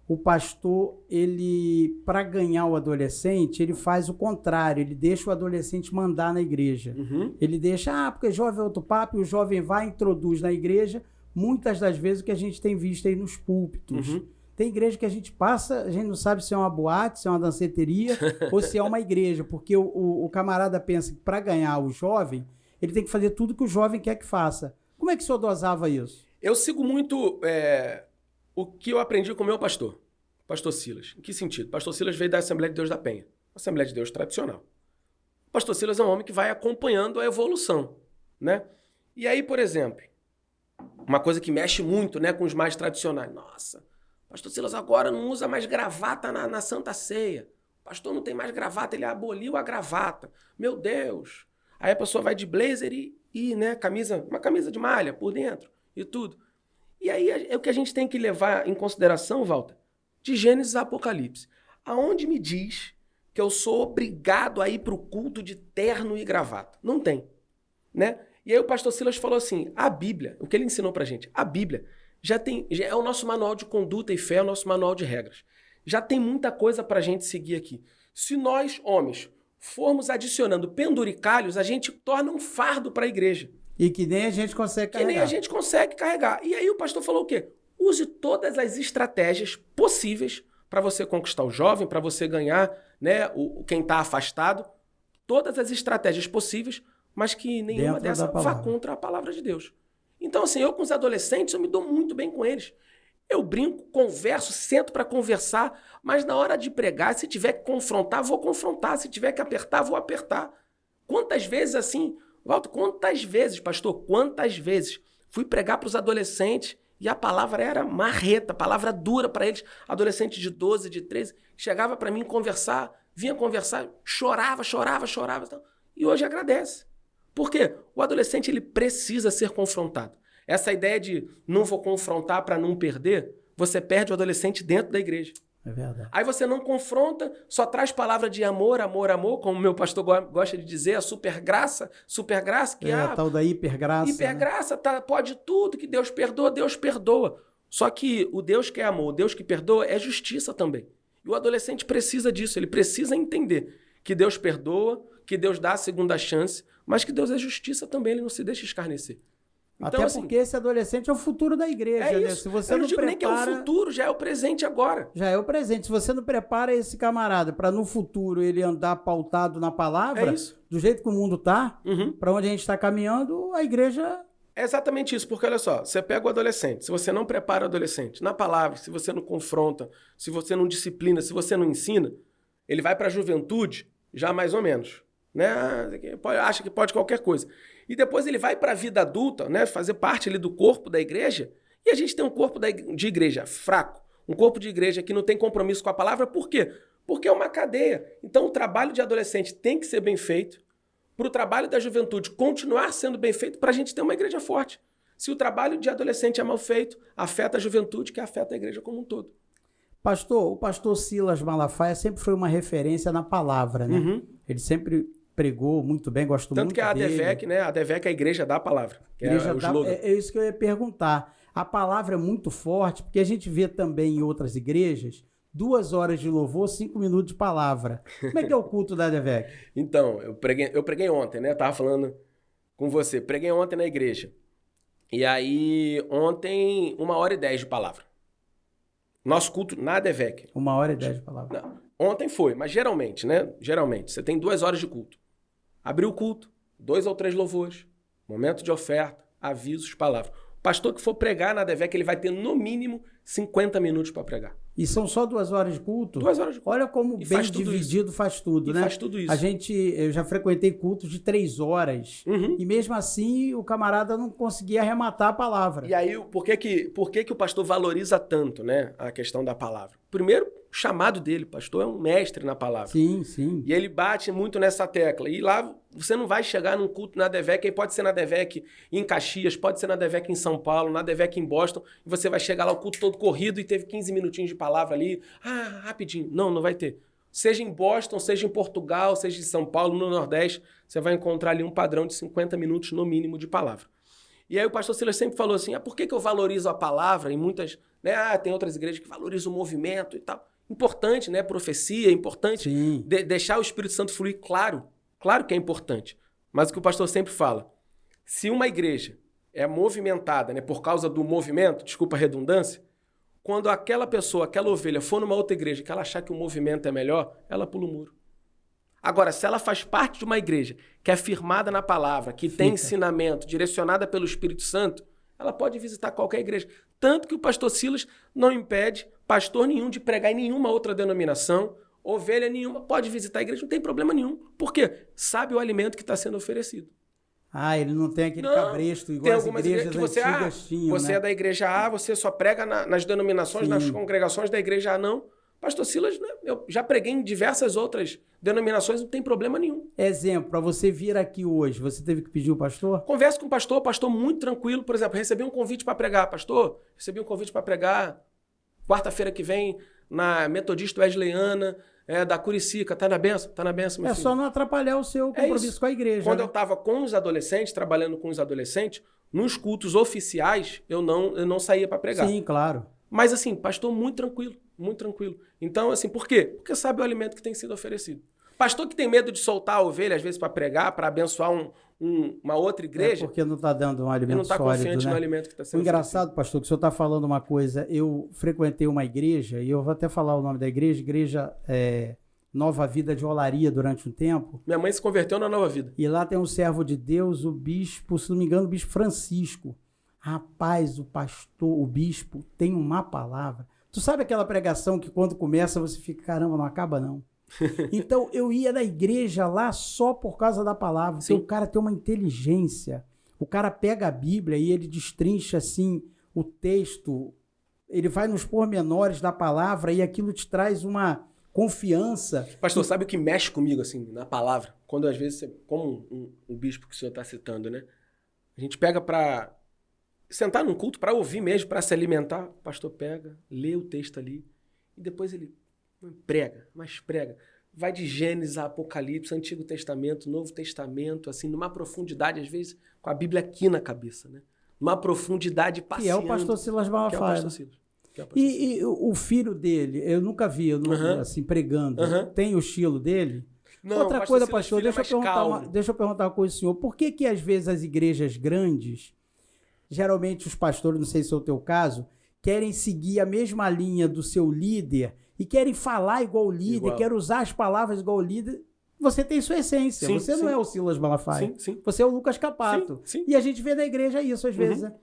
o pastor, ele, para ganhar o adolescente, ele faz o contrário, ele deixa o adolescente mandar na igreja. Uhum. Ele deixa, porque jovem é outro papo, e o jovem vai e introduz na igreja, muitas das vezes o que a gente tem visto aí nos púlpitos. Uhum. Tem igreja que a gente passa, a gente não sabe se é uma boate, se é uma danceteria, ou se é uma igreja, porque o camarada pensa que para ganhar o jovem, ele tem que fazer tudo que o jovem quer que faça. Como é que o senhor dosava isso? Eu sigo muito o que eu aprendi com o meu pastor Silas. Em que sentido? Pastor Silas veio da Assembleia de Deus da Penha, Assembleia de Deus tradicional. O pastor Silas é um homem que vai acompanhando a evolução, né? E aí, por exemplo, uma coisa que mexe muito, né, com os mais tradicionais. Nossa, pastor Silas agora não usa mais gravata na Santa Ceia. O pastor não tem mais gravata, ele aboliu a gravata. Meu Deus! Aí a pessoa vai de blazer e né, uma camisa de malha por dentro e tudo. E aí é o que a gente tem que levar em consideração, Walter, de Gênesis a Apocalipse. Aonde me diz que eu sou obrigado a ir para o culto de terno e gravata? Não tem, né? E aí o pastor Silas falou assim, a Bíblia, o que ele ensinou pra gente, a Bíblia já é o nosso manual de conduta e fé, é o nosso manual de regras. Já tem muita coisa pra gente seguir aqui. Se nós, homens, formos adicionando penduricalhos, a gente torna um fardo para a igreja. E que nem a gente consegue carregar. Que nem a gente consegue carregar. E aí o pastor falou o quê? Use todas as estratégias possíveis para você conquistar o jovem, para você ganhar, né, quem está afastado. Todas as estratégias possíveis, mas que nenhuma dessas vá contra a palavra de Deus. Então, assim, eu com os adolescentes, eu me dou muito bem com eles. Eu brinco, converso, sento para conversar, mas na hora de pregar, se tiver que confrontar, vou confrontar. Se tiver que apertar, vou apertar. Quantas vezes assim, Walter, quantas vezes, pastor, quantas vezes fui pregar para os adolescentes e a palavra era marreta, palavra dura para eles, adolescente de 12, de 13, chegava para mim conversar, vinha conversar, chorava. E hoje agradece. Por quê? O adolescente ele precisa ser confrontado. Essa ideia de não vou confrontar para não perder, você perde o adolescente dentro da igreja. É verdade. Aí você não confronta, só traz palavra de amor, como o meu pastor gosta de dizer, a supergraça, que a tal da hipergraça. Hipergraça, né? Tá, pode tudo, que Deus perdoa. Só que o Deus que é amor, o Deus que perdoa é justiça também. E o adolescente precisa disso, ele precisa entender que Deus perdoa, que Deus dá a segunda chance, mas que Deus é justiça também, ele não se deixa escarnecer. Até assim, porque esse adolescente é o futuro da igreja, é né? isso. Se você Eu não não digo nem que é o prepara, futuro, já é o presente agora. já é o presente. Se você não prepara esse camarada para no futuro ele andar pautado na palavra, É isso. do jeito que o mundo tá, Uhum. para onde a gente está caminhando, a igreja... É exatamente isso, porque olha só, você pega o adolescente, se você não prepara o adolescente na palavra, se você não confronta, se você não disciplina, se você não ensina, ele vai para a juventude já mais ou menos, né? Acha que pode qualquer coisa. E depois ele vai para a vida adulta, né? Fazer parte ali do corpo da igreja, e a gente tem um corpo de igreja fraco, um corpo de igreja que não tem compromisso com a palavra, por quê? Porque é uma cadeia. Então o trabalho de adolescente tem que ser bem feito, para o trabalho da juventude continuar sendo bem feito, para a gente ter uma igreja forte. Se o trabalho de adolescente é mal feito, afeta a juventude, que afeta a igreja como um todo. Pastor, o pastor Silas Malafaia sempre foi uma referência na palavra, né? Uhum. Ele sempre pregou muito bem, gosto Tanto muito que a dele. ADVEC, né? A ADVEC é a igreja da palavra. Que Igreja é o slogan. é isso que eu ia perguntar. A palavra é muito forte, porque a gente vê também em outras igrejas 2 horas de louvor, 5 minutos de palavra. Como é que é o culto da ADVEC? Então, eu preguei ontem, né? Eu tava falando com você. Preguei ontem na igreja. E aí, ontem, 1h10 de palavra. Nosso culto na ADVEC. 1h10 de palavra. Não, ontem foi, mas geralmente, né? Geralmente, você tem 2 horas de culto. Abriu o culto, 2 ou 3 louvores, momento de oferta, avisos, palavras. O pastor que for pregar na ADVEC, ele vai ter no mínimo 50 minutos para pregar. E são só 2 horas de culto? 2 horas de culto. Olha como E bem faz tudo dividido faz tudo, E né? faz tudo isso. Eu já frequentei cultos de 3 horas. Uhum. E mesmo assim, o camarada não conseguia arrematar a palavra. E aí, por que o pastor valoriza tanto, né, a questão da palavra? Primeiro, o chamado dele, o pastor é um mestre na palavra. Sim, sim. E ele bate muito nessa tecla. E lá você não vai chegar num culto na ADVEC, aí pode ser na ADVEC em Caxias, pode ser na ADVEC em São Paulo, na ADVEC em Boston, e você vai chegar lá o culto todo corrido e teve 15 minutinhos de palavra ali. Ah, rapidinho. Não, não vai ter. Seja em Boston, seja em Portugal, seja em São Paulo, no Nordeste, você vai encontrar ali um padrão de 50 minutos no mínimo de palavra. E aí o pastor Silas sempre falou assim, por que eu valorizo a palavra? Em muitas, né, tem outras igrejas que valorizam o movimento e tal. Importante, né? Profecia, importante deixar o Espírito Santo fluir, claro que é importante. Mas o que o pastor sempre fala, se uma igreja é movimentada, né, por causa do movimento, desculpa a redundância, quando aquela pessoa, aquela ovelha for numa outra igreja que ela achar que o movimento é melhor, ela pula o muro. Agora, se ela faz parte de uma igreja que é firmada na palavra, que tem ensinamento, direcionada pelo Espírito Santo, ela pode visitar qualquer igreja. Tanto que o pastor Silas não impede pastor nenhum de pregar em nenhuma outra denominação, ovelha nenhuma pode visitar a igreja, não tem problema nenhum. Por quê? Sabe o alimento que está sendo oferecido. Ele não tem aquele cabresto igual tem as algumas igrejas que você, antigas tinham, você né? é da igreja A, você só prega nas denominações, nas congregações da igreja A, não. Pastor Silas, né, eu já preguei em diversas outras denominações, não tem problema nenhum. Exemplo, para você vir aqui hoje, você teve que pedir o pastor? Converse com o pastor muito tranquilo. Por exemplo, recebi um convite para pregar. Pastor, recebi um convite para pregar quarta-feira que vem na Metodista Wesleyana, da Curicica. Tá na benção? Tá na benção, meu filho. Só não atrapalhar o seu compromisso com a igreja. Quando né? eu estava com os adolescentes, trabalhando com os adolescentes, nos cultos oficiais, eu não saía para pregar. Sim, claro. Mas assim, pastor muito tranquilo, muito tranquilo. Então, assim, por quê? Porque sabe o alimento que tem sido oferecido. Pastor que tem medo de soltar a ovelha, às vezes, para pregar, para abençoar uma outra igreja. Porque não está dando um alimento sólido, não está confiante né? no alimento que está sendo Engraçado, pastor, que o senhor está falando uma coisa. Eu frequentei uma igreja, e eu vou até falar o nome da igreja Nova Vida de Olaria durante um tempo. Minha mãe se converteu na Nova Vida. E lá tem um servo de Deus, o bispo, se não me engano, o bispo Francisco. Rapaz, o pastor, o bispo, tem uma palavra. Tu sabe aquela pregação que quando começa você fica, caramba, não acaba não. Então eu ia na igreja lá só por causa da palavra. Então, o cara tem uma inteligência. O cara pega a Bíblia e ele destrincha assim o texto. Ele vai nos pormenores da palavra e aquilo te traz uma confiança. Pastor, sabe o que mexe comigo assim na palavra? Quando às vezes, como o bispo que o senhor está citando, né? A gente pega para sentar num culto, para ouvir mesmo, para se alimentar. O pastor pega, lê o texto ali e depois ele prega. Vai de Gênesis a Apocalipse, Antigo Testamento, Novo Testamento, assim, numa profundidade, às vezes, com a Bíblia aqui na cabeça, né? Numa profundidade passeando. Que é o pastor Silas Malafaia. Que é o pastor Silas. E o filho dele, eu nunca vi, assim, pregando. Tem o estilo dele? Não, outra coisa, pastor, deixa eu perguntar uma coisa ao senhor. Por que às vezes as igrejas grandes, geralmente os pastores, não sei se é o teu caso, querem seguir a mesma linha do seu líder e querem falar igual o líder, querem usar as palavras igual o líder. Você tem sua essência. Sim, você sim. não é o Silas Malafaia. Sim. Você é o Lucas Capato. Sim. E a gente vê na igreja isso às vezes, né?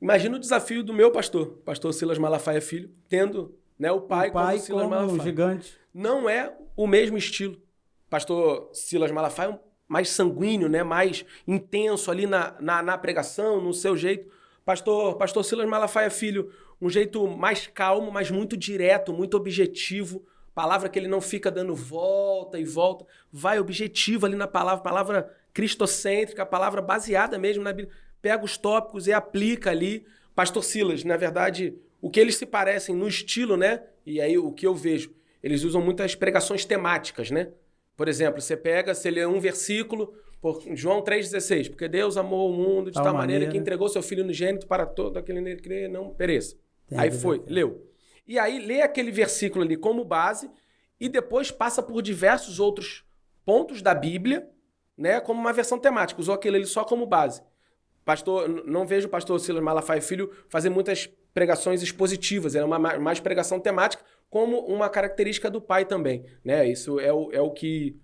Imagina o desafio do meu pastor Silas Malafaia Filho, tendo, né, o pai como Silas Malafaia. Um gigante. Não é o mesmo estilo. Pastor Silas Malafaia é mais sanguíneo, né, mais intenso ali na pregação, no seu jeito. Pastor Silas Malafaia Filho, um jeito mais calmo, mas muito direto, muito objetivo. Palavra que ele não fica dando volta e volta. Vai objetivo ali na palavra cristocêntrica, a palavra baseada mesmo na Bíblia. Pega os tópicos e aplica ali. Pastor Silas, na verdade, o que eles se parecem no estilo, né? E aí o que eu vejo, eles usam muitas pregações temáticas, né? Por exemplo, você lê um versículo, João 3,16, porque Deus amou o mundo de tal maneira que entregou seu Filho unigênito para todo aquele nele crer, não pereça. Aí foi, leu. E aí lê aquele versículo ali como base e depois passa por diversos outros pontos da Bíblia, né, como uma versão temática. Usou aquele ali só como base. Não vejo o pastor Silas Malafaia Filho fazer muitas pregações expositivas, é mais pregação temática, como uma característica do pai também, né? Isso é o que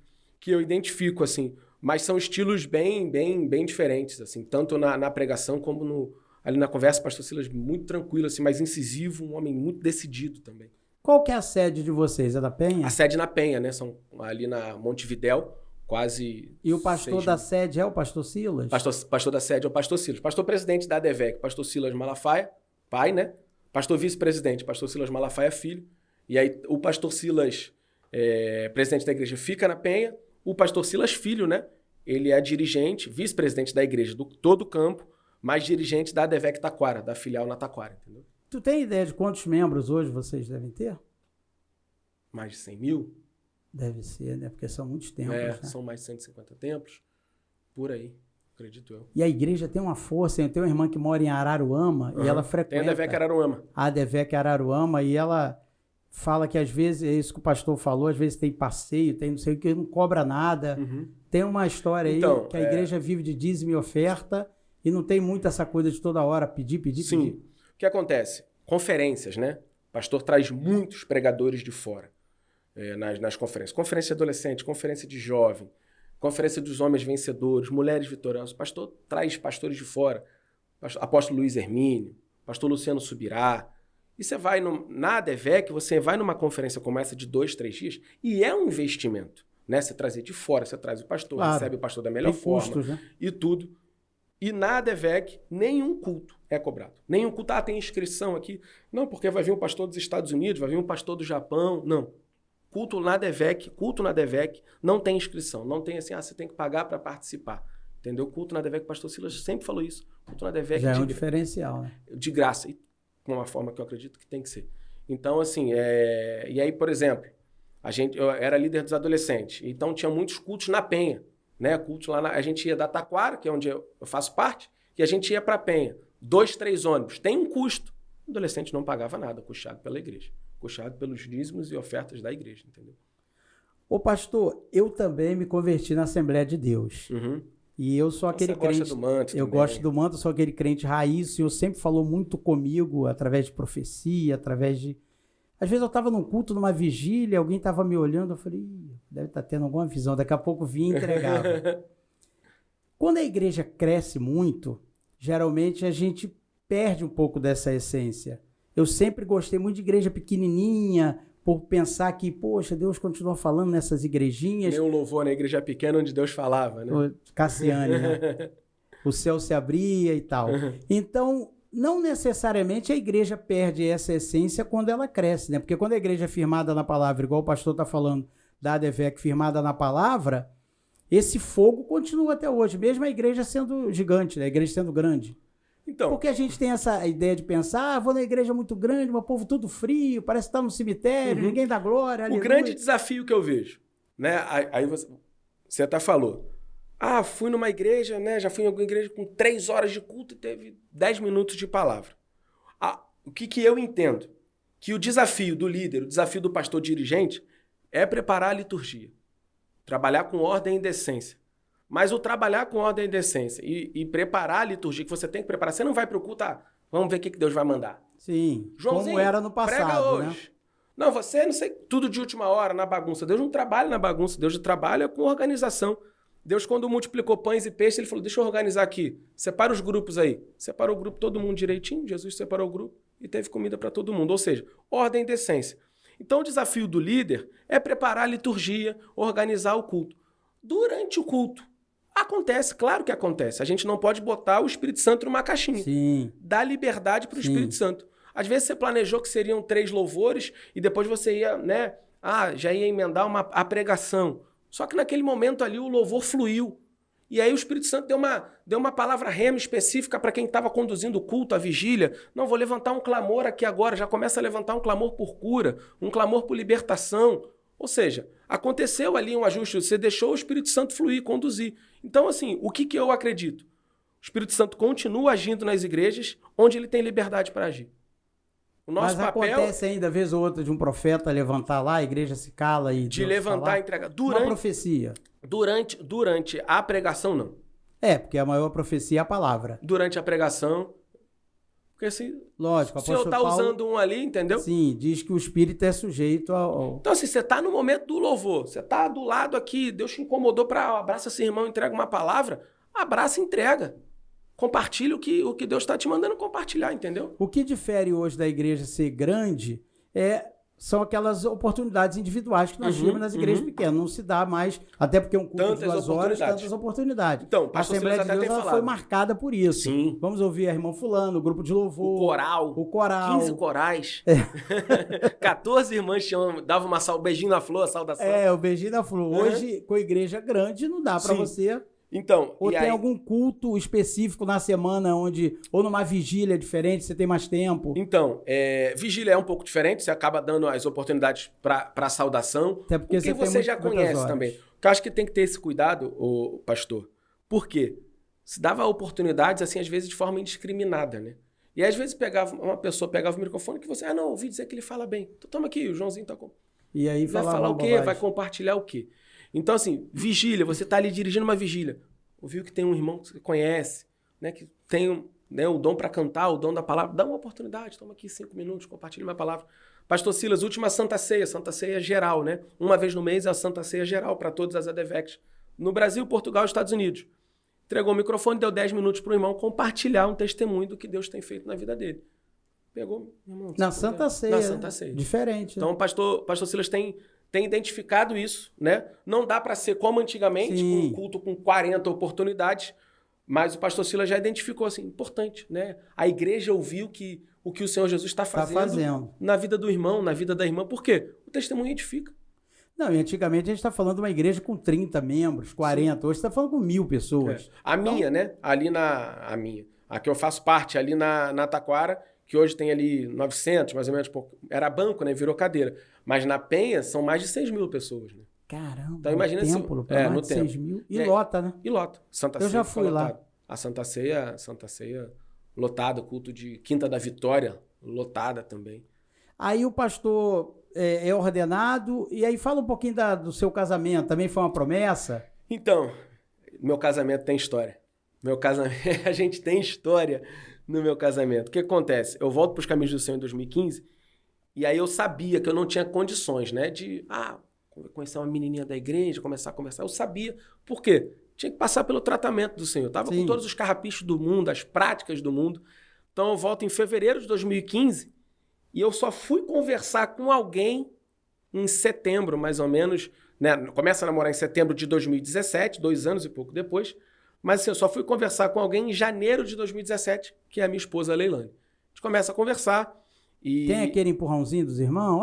eu identifico, assim. Mas são estilos bem diferentes, assim, tanto na pregação como ali na conversa. Pastor Silas muito tranquilo, assim, mais incisivo, um homem muito decidido também. Qual que é a sede de vocês? É da Penha? A sede na Penha, né? São ali na Montevidéu. Quase. E o pastor da sede é o pastor Silas? Pastor da sede é o pastor Silas. Pastor presidente da ADVEC, pastor Silas Malafaia, pai, né? Pastor vice-presidente, pastor Silas Malafaia, filho. E aí o pastor Silas, presidente da igreja, fica na Penha. O pastor Silas, filho, né? Ele é dirigente, vice-presidente da igreja do todo o campo, mas dirigente da ADVEC Taquara, da filial na Taquara, entendeu? Tu tem ideia de quantos membros hoje vocês devem ter? Mais de 100 mil? Deve ser, né? Porque são muitos templos, né? São mais de 150 templos, por aí, acredito eu. E a igreja tem uma força. Eu tenho uma irmã que mora em Araruama e ela frequenta... Tem a ADVEC Araruama. A ADVEC Araruama, e ela fala que às vezes, é isso que o pastor falou, às vezes tem passeio, tem não sei o que, não cobra nada. Tem uma história aí que a igreja vive de dízimo e oferta e não tem muito essa coisa de toda hora pedir. Sim. O que acontece? Conferências, né? O pastor traz muitos pregadores de fora. Nas conferências. Conferência de adolescente, conferência de jovem, conferência dos homens vencedores, mulheres vitoriosas. O pastor traz pastores de fora. Apóstolo Luiz Hermínio, pastor Luciano Subirá. E você vai na ADVEC, você vai numa conferência como essa de 2, 3 dias, e é um investimento, né? Você trazer de fora, você traz o pastor, recebe o pastor da melhor forma, custos, né? E tudo. E na ADVEC, nenhum culto é cobrado. Nenhum culto, tem inscrição aqui. Não, porque vai vir um pastor dos Estados Unidos, vai vir um pastor do Japão. Não. Culto na ADVEC, não tem inscrição. Não tem assim, você tem que pagar para participar. Entendeu? Culto na ADVEC, o pastor Silas sempre falou isso. Culto na ADVEC já é um diferencial, né? De graça. E com uma forma que eu acredito que tem que ser. Então, assim, e aí, por exemplo, eu era líder dos adolescentes. Então, tinha muitos cultos na Penha. Né? Cultos lá a gente ia da Taquara, que é onde eu faço parte, e a gente ia para a Penha. 2, 3 ônibus. Tem um custo. O adolescente não pagava nada, custeado pela igreja. Custeado pelos dízimos e ofertas da igreja, entendeu? Ô pastor, eu também me converti na Assembleia de Deus. E eu sou aquele crente... Você gosta do manto eu também. Gosto do manto, sou aquele crente raiz. O Senhor sempre falou muito comigo, através de profecia, através de... Às vezes eu estava num culto, numa vigília, alguém estava me olhando, eu falei, deve estar tendo alguma visão, daqui a pouco vinha e entregava. Quando a igreja cresce muito, geralmente a gente perde um pouco dessa essência. Eu sempre gostei muito de igreja pequenininha, por pensar que, poxa, Deus continua falando nessas igrejinhas. Nem um louvor na igreja pequena onde Deus falava, né? O Cassiane, né? O céu se abria e tal. Então, não necessariamente a igreja perde essa essência quando ela cresce, né? Porque quando a igreja é firmada na palavra, igual o pastor está falando da ADVEC, firmada na palavra, esse fogo continua até hoje, mesmo a igreja sendo gigante, né? A igreja sendo grande. Então, porque a gente tem essa ideia de pensar, vou na igreja muito grande, meu povo tudo frio, parece estar no cemitério, ninguém dá glória. O grande desafio que eu vejo, né? Aí você até falou, fui numa igreja, né? Já fui em alguma igreja com 3 horas de culto e teve 10 minutos de palavra. O que eu entendo? Que o desafio do líder, o desafio do pastor dirigente é preparar a liturgia. Trabalhar com ordem e decência. Mas o trabalhar com ordem e decência e preparar a liturgia que você tem que preparar, você não vai para o culto, vamos ver o que Deus vai mandar. Sim, Joãozinho, como era no prega passado, hoje. né? Não, você, não sei, tudo de última hora, na bagunça. Deus não trabalha na bagunça, Deus trabalha com organização. Deus, quando multiplicou pães e peixes, ele falou, deixa eu organizar aqui. Separa os grupos aí. Separou o grupo, todo mundo direitinho. Jesus separou o grupo e teve comida para todo mundo. Ou seja, ordem e decência. Então, o desafio do líder é preparar a liturgia, organizar o culto. Durante o culto, acontece, claro que acontece. A gente não pode botar o Espírito Santo numa caixinha. Sim. Dá liberdade para o Espírito Santo. Às vezes você planejou que seriam 3 louvores e depois você ia, né? Já ia emendar a pregação. Só que naquele momento ali o louvor fluiu. E aí o Espírito Santo deu uma palavra rema específica para quem estava conduzindo o culto, a vigília. Não, vou levantar um clamor aqui agora. Já começa a levantar um clamor por cura, um clamor por libertação. Ou seja, aconteceu ali um ajuste. Você deixou o Espírito Santo fluir, conduzir. Então, assim, o que eu acredito? O Espírito Santo continua agindo nas igrejas onde ele tem liberdade para agir. O nosso Mas papel acontece ainda, vez ou outra, de um profeta levantar lá, a igreja se cala e de Deus levantar falar. e entregar. Uma profecia. Durante a pregação, não. Porque a maior profecia é a palavra. Durante a pregação, porque se Lógico, o senhor está usando um ali, entendeu? Sim, diz que o espírito é sujeito ao... Então, assim, você está no momento do louvor, você está do lado aqui, Deus te incomodou para abraça esse irmão, entrega uma palavra, abraça e entrega. Compartilha o que Deus está te mandando compartilhar, entendeu? O que difere hoje da igreja ser grande são aquelas oportunidades individuais que nós tínhamos nas igrejas pequenas. Não se dá mais, até porque um culto de 2 horas, tantas oportunidades. Então, a Assembleia de Deus ela foi marcada por isso. Sim. Vamos ouvir a irmã fulano, o grupo de louvor. O coral. 15 corais. 14 irmãs davam um beijinho na flor, a saudação. O beijinho na flor. Hoje, com a igreja grande, não dá para você... Então, ou tem algum culto específico na semana ou numa vigília diferente, você tem mais tempo? Então, vigília é um pouco diferente, você acaba dando as oportunidades para saudação. Até porque você já conhece também. Eu acho que tem que ter esse cuidado, pastor. Por quê? Se dava oportunidades, assim, às vezes de forma indiscriminada, né? E às vezes uma pessoa pegava o microfone que você, não, ouvi dizer que ele fala bem. Então toma aqui, o Joãozinho tá com... E aí vai falar o quê? Bobagem. Vai compartilhar o quê? Então, assim, vigília, você está ali dirigindo uma vigília. Ouviu que tem um irmão que você conhece, né, que tem o dom para cantar, o dom da palavra. Dá uma oportunidade, toma aqui 5 minutos, compartilha minha palavra. Pastor Silas, última Santa Ceia geral, né? Uma vez no mês é a Santa Ceia geral para todas as ADVECs. No Brasil, Portugal e Estados Unidos. Entregou o microfone, deu 10 minutos para o irmão compartilhar um testemunho do que Deus tem feito na vida dele. Pegou, meu irmão. Na Santa Ceia. Diferente. Então, o pastor Silas tem identificado isso, né? Não dá para ser como antigamente, com um culto com 40 oportunidades, mas o pastor Silas já identificou assim, importante, né? A igreja ouviu o que o Senhor Jesus está fazendo na vida do irmão, na vida da irmã. Por quê? O testemunho edifica. Não, e antigamente a gente está falando de uma igreja com 30 membros, 40, Sim. Hoje você está falando com 1.000 pessoas. A minha, né? A que eu faço parte, ali na Taquara, que hoje tem ali 900, mais ou menos, era banco, né? Virou cadeira. Mas na Penha são mais de 6.000 pessoas, né? Caramba, então, imagina no templo, no de 6.000. E lota, né? E lota. Santa Ceia. Eu já fui lá. A Santa Ceia lotada, culto de Quinta da Vitória, lotada também. Aí o pastor é ordenado, e aí fala um pouquinho do seu casamento, também foi uma promessa? Então, meu casamento tem história. A gente tem história no meu casamento. O que acontece? Eu volto para os Caminhos do Senhor em 2015, e aí eu sabia que eu não tinha condições, né? De, conhecer uma menininha da igreja, começar a conversar. Eu sabia. Por quê? Tinha que passar pelo tratamento do Senhor. Eu estava com todos os carrapichos do mundo, as práticas do mundo. Então eu volto em fevereiro de 2015 e eu só fui conversar com alguém em setembro, mais ou menos. Né? Começa a namorar em setembro de 2017, 2 anos e pouco depois. Mas assim, eu só fui conversar com alguém em janeiro de 2017, que é a minha esposa, a Leilane. A gente começa a conversar. E... Tem aquele empurrãozinho dos irmãos?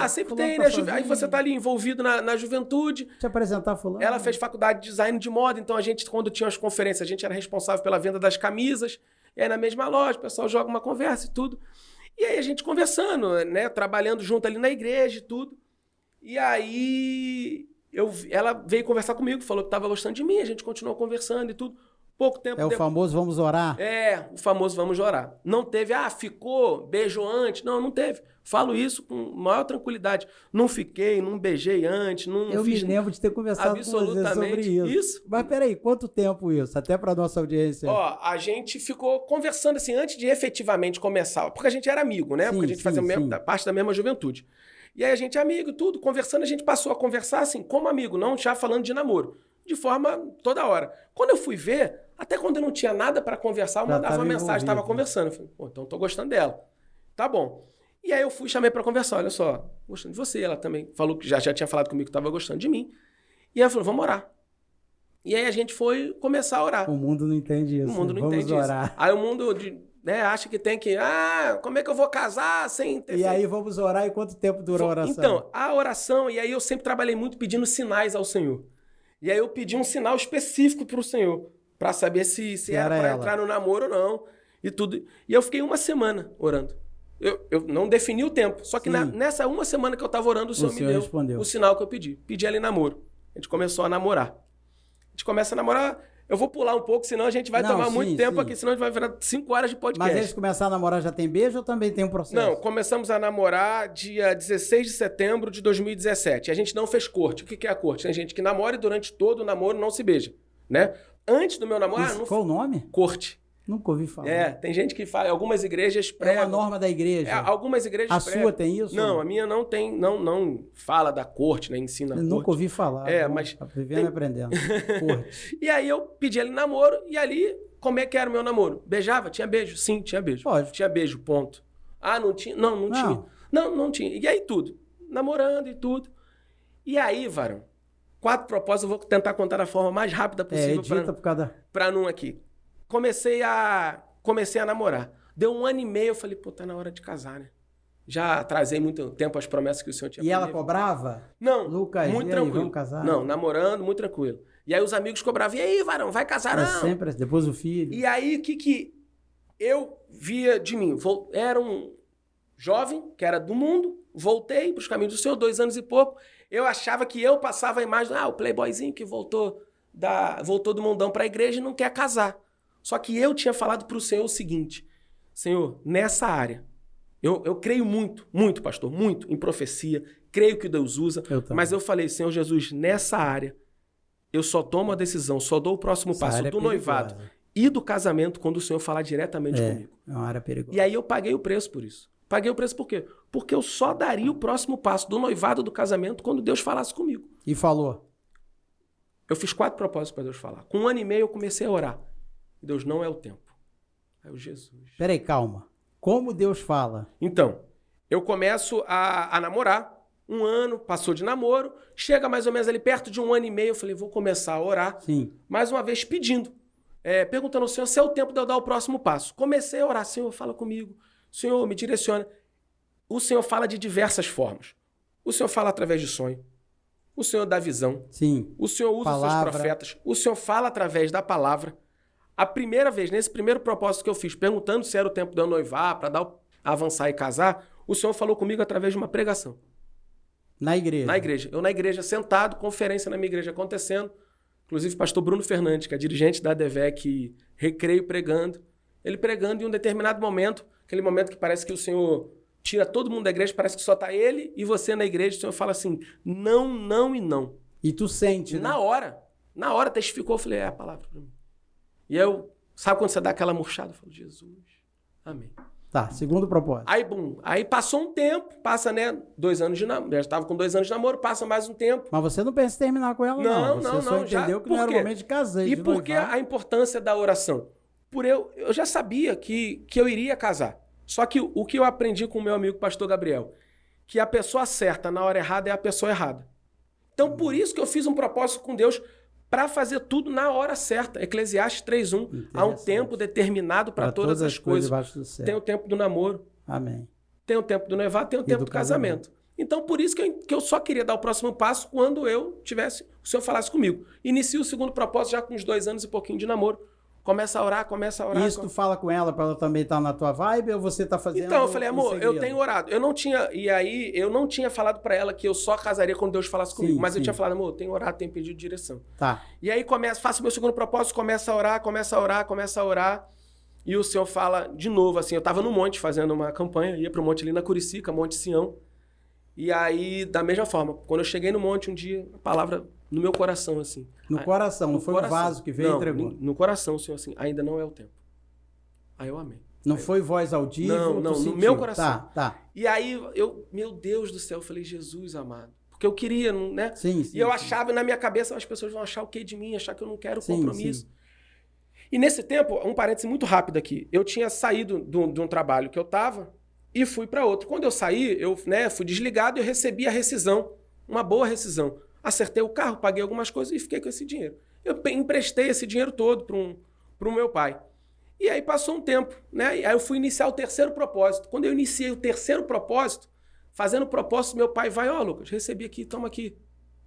Sempre tem, né? Aí você tá ali envolvido na juventude. Te apresentar fulano. Ela fez faculdade de design de moda, então a gente, quando tinha as conferências, a gente era responsável pela venda das camisas. E aí na mesma loja, o pessoal joga uma conversa e tudo. E aí a gente conversando, né? Trabalhando junto ali na igreja e tudo. E aí ela veio conversar comigo, falou que estava gostando de mim, a gente continuou conversando e tudo. Pouco tempo É o famoso vamos orar? É, o famoso vamos orar. Não teve, ficou, beijou antes. Não, não teve. Falo isso com maior tranquilidade. Não fiquei, não beijei antes, não Eu fiz... me lembro de ter conversado com você sobre isso. Isso. Mas peraí, quanto tempo isso? Até para nossa audiência. Ó, a gente ficou conversando assim, antes de efetivamente começar. Porque a gente era amigo, né? Sim, porque a gente fazia parte da mesma juventude. E aí a gente é amigo, tudo. Conversando, a gente passou a conversar assim, como amigo, não já falando de namoro. De forma toda hora. Quando eu fui ver, até quando eu não tinha nada para conversar, eu mandava uma mensagem, estava conversando. Eu falei, pô, então tô gostando dela. Tá bom. E aí eu fui, chamei para conversar. Olha só, gostando de você. Ela também falou que já tinha falado comigo que estava gostando de mim. E ela falou, vamos orar. E aí a gente foi começar a orar. O mundo não entende isso. O mundo não vamos entende orar. isso. Aí o mundo acha que tem que... como é que eu vou casar sem ter... E aí vamos orar e quanto tempo dura a oração? Então, a oração... E aí eu sempre trabalhei muito pedindo sinais ao Senhor. E aí eu pedi um sinal específico para o Senhor, para saber se era para entrar no namoro ou não, e tudo. E eu fiquei uma semana orando. Eu não defini o tempo, só que nessa uma semana que eu estava orando, o Senhor me deu respondeu. O sinal que eu pedi. Pedi ali namoro. A gente começou a namorar. A gente começa a namorar... Eu vou pular um pouco, senão a gente vai tomar muito tempo aqui, senão a gente vai virar 5 horas de podcast. Mas eles começaram a namorar, já tem beijo ou também tem um processo? Não, começamos a namorar dia 16 de setembro de 2017. A gente não fez corte. O que é a corte? Tem gente que namora e durante todo o namoro não se beija, né? Antes do meu namoro... Qual o nome? Corte. Nunca ouvi falar. Tem gente que fala, algumas igrejas pregam... É uma norma da igreja. Algumas igrejas pregam. A sua tem isso? Não, a minha não tem, não fala da corte, né? Ensina a corte. Nunca ouvi falar. Mas... Vivendo e aprendendo. Corte. E aí eu pedi ele namoro, e ali, como é que era o meu namoro? Beijava? Tinha beijo? Sim, tinha beijo. Pode. Tinha beijo, ponto. Não tinha? Não tinha. Não tinha. E aí tudo. Namorando e tudo. E aí, varão, 4 propósitos, eu vou tentar contar da forma mais rápida possível. Pra não aqui. Comecei a namorar. Deu 1 ano e meio, eu falei, pô, tá na hora de casar, né? Já atrasei muito tempo as promessas que o Senhor tinha feito. E ela cobrava? Não, Lucas, muito tranquilo. Vamos casar? Não, namorando, muito tranquilo. E aí os amigos cobravam, e aí, varão, vai casar não? Sempre, depois o filho. E aí, o que eu via de mim? Era um jovem, que era do mundo, voltei para os caminhos do Senhor, 2 anos e pouco. Eu achava que eu passava a imagem, o playboyzinho que voltou do mundão para a igreja e não quer casar. Só que eu tinha falado para o Senhor o seguinte, Senhor, nessa área, eu creio muito, muito, pastor, muito em profecia, creio que Deus usa, mas eu falei, Senhor Jesus, nessa área, eu só tomo a decisão, só dou o próximo passo do noivado e do casamento quando o Senhor falar diretamente comigo. É uma área perigosa. E aí eu paguei o preço por isso. Paguei o preço por quê? Porque eu só daria o próximo passo do noivado do casamento quando Deus falasse comigo. E falou? Eu fiz 4 propósitos para Deus falar. Com 1 ano e meio eu comecei a orar. Deus, não é o tempo. É o Jesus. Peraí, calma. Como Deus fala? Então, eu começo a namorar. 1 ano, passou de namoro. Chega mais ou menos ali perto de 1 ano e meio. Eu falei, vou começar a orar. Sim. Mais uma vez pedindo. Perguntando ao Senhor se é o tempo de eu dar o próximo passo. Comecei a orar. Senhor, fala comigo. Senhor, me direciona. O Senhor fala de diversas formas. O Senhor fala através de sonho. O Senhor dá visão. Sim. O Senhor usa os seus profetas. O Senhor fala através da palavra. A primeira vez, nesse primeiro propósito que eu fiz, perguntando se era o tempo de eu noivar, para avançar e casar, o Senhor falou comigo através de uma pregação. Na igreja? Na igreja. Eu na igreja, sentado, conferência na minha igreja acontecendo. Inclusive, pastor Bruno Fernandes, que é dirigente da ADVEC, Recreio, pregando. Ele pregando em um determinado momento, aquele momento que parece que o Senhor tira todo mundo da igreja, parece que só está ele e você na igreja. O Senhor fala assim, não, não e não. E tu sente, né? Na hora testificou, eu falei, é a palavra para mim. E eu, sabe quando você dá aquela murchada? Eu falo, Jesus, amém. Tá, segundo propósito. Aí passou um tempo, passa, né, 2 anos de namoro, já estava com 2 anos de namoro, passa mais um tempo. Mas você não pensa em terminar com ela, não. Você só entendeu que não era o momento de casar. E por que a importância da oração? Eu já sabia que eu iria casar. Só que o que eu aprendi com o meu amigo pastor Gabriel, que a pessoa certa na hora errada é a pessoa errada. Então, por isso que eu fiz um propósito com Deus para fazer tudo na hora certa. Eclesiastes 3:1. Há um tempo determinado para todas as coisas. Tem o tempo do namoro. Amém. Tem o tempo do noivado, tem o tempo do casamento. Então, por isso que eu só queria dar o próximo passo quando o Senhor falasse comigo. Inicio o segundo propósito já com uns 2 anos e pouquinho de namoro. Começa a orar, começa a orar. Isso tu fala com ela pra ela também estar na tua vibe ou você tá fazendo Então, eu falei, no amor, segredo? eu tenho orado. Eu não tinha, e aí, eu não tinha falado pra ela que eu só casaria quando Deus falasse comigo. Sim, Mas eu sim. tinha falado, amor, eu tenho orado, tenho pedido direção. Tá. E aí faço meu segundo propósito, começa a orar, começa a orar, começa a orar. E o Senhor fala de novo, assim, eu tava no monte fazendo uma campanha, ia pro monte ali na Curicica, Monte Sião. E aí, da mesma forma, quando eu cheguei no monte um dia, a palavra no meu coração, assim. No coração, não foi coração. o vaso que veio e Não, entregou. no coração, o Senhor, assim, ainda não é o tempo. Aí eu amei. Não foi voz audível? Não, tu no sentiu? meu coração. Tá. E aí, meu Deus do céu, eu falei, Jesus amado. Porque eu queria, né? Sim. E eu achava, na minha cabeça, as pessoas vão achar o que de mim, achar que eu não quero Sim, compromisso. sim. E nesse tempo, um parêntese muito rápido aqui, eu tinha saído de um trabalho que eu estava e fui para outro. Quando eu saí, eu fui desligado e eu recebi a rescisão, uma boa rescisão. Acertei o carro, paguei algumas coisas e fiquei com esse dinheiro. Eu emprestei esse dinheiro todo para o meu pai. E aí passou um tempo, né? E aí eu fui iniciar o terceiro propósito. Quando eu iniciei o terceiro propósito, fazendo o propósito, meu pai vai, Lucas, recebi aqui, toma aqui.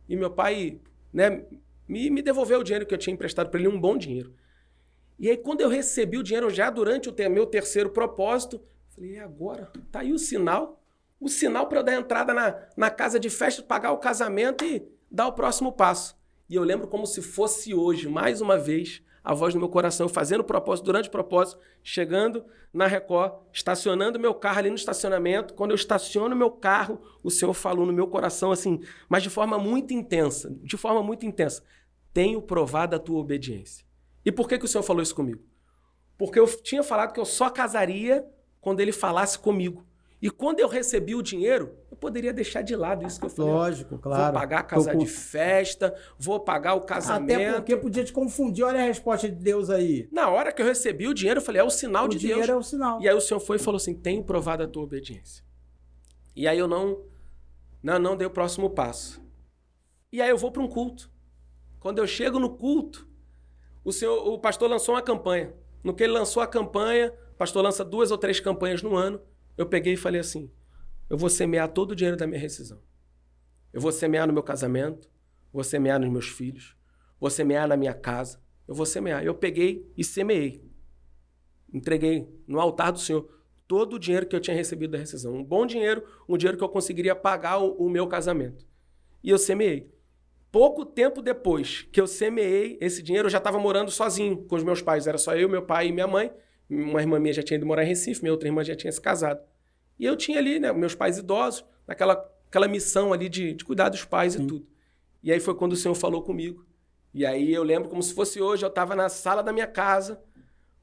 E meu pai, né, me devolveu o dinheiro que eu tinha emprestado para ele, um bom dinheiro. E aí, quando eu recebi o dinheiro já durante o meu terceiro propósito, falei, e agora? Tá aí o sinal para eu dar entrada na casa de festa, pagar o casamento e dar o próximo passo. E eu lembro como se fosse hoje, mais uma vez, a voz do meu coração, fazendo o propósito, durante o propósito, chegando na Record, estacionando meu carro ali no estacionamento. Quando eu estaciono meu carro, o Senhor falou no meu coração assim, mas de forma muito intensa, tenho provado a tua obediência. E por que o Senhor falou isso comigo? Porque eu tinha falado que eu só casaria quando ele falasse comigo. E quando eu recebi o dinheiro, eu poderia deixar de lado isso que eu falei. Lógico, claro. Vou pagar a casa de festa, vou pagar o casamento. Até porque podia te confundir. Olha a resposta de Deus aí. Na hora que eu recebi o dinheiro, eu falei, é o sinal de Deus. O dinheiro é o sinal. E aí o Senhor foi e falou assim, tenho provado a tua obediência. E aí eu não dei o próximo passo. E aí eu vou para um culto. Quando eu chego no culto, o pastor lançou uma campanha. No que ele lançou a campanha, o pastor lança 2 ou 3 campanhas no ano, eu peguei e falei assim, eu vou semear todo o dinheiro da minha rescisão. Eu vou semear no meu casamento, vou semear nos meus filhos, vou semear na minha casa, eu vou semear. Eu peguei e semeei. Entreguei no altar do Senhor todo o dinheiro que eu tinha recebido da rescisão. Um bom dinheiro, um dinheiro que eu conseguiria pagar o meu casamento. E eu semeei. Pouco tempo depois que eu semeei esse dinheiro, eu já estava morando sozinho com os meus pais. Era só eu, meu pai e minha mãe. Uma irmã minha já tinha ido morar em Recife, minha outra irmã já tinha se casado. E eu tinha ali, né, meus pais idosos, aquela missão ali de cuidar dos pais e tudo. E aí foi quando o Senhor falou comigo. E aí eu lembro como se fosse hoje, eu estava na sala da minha casa,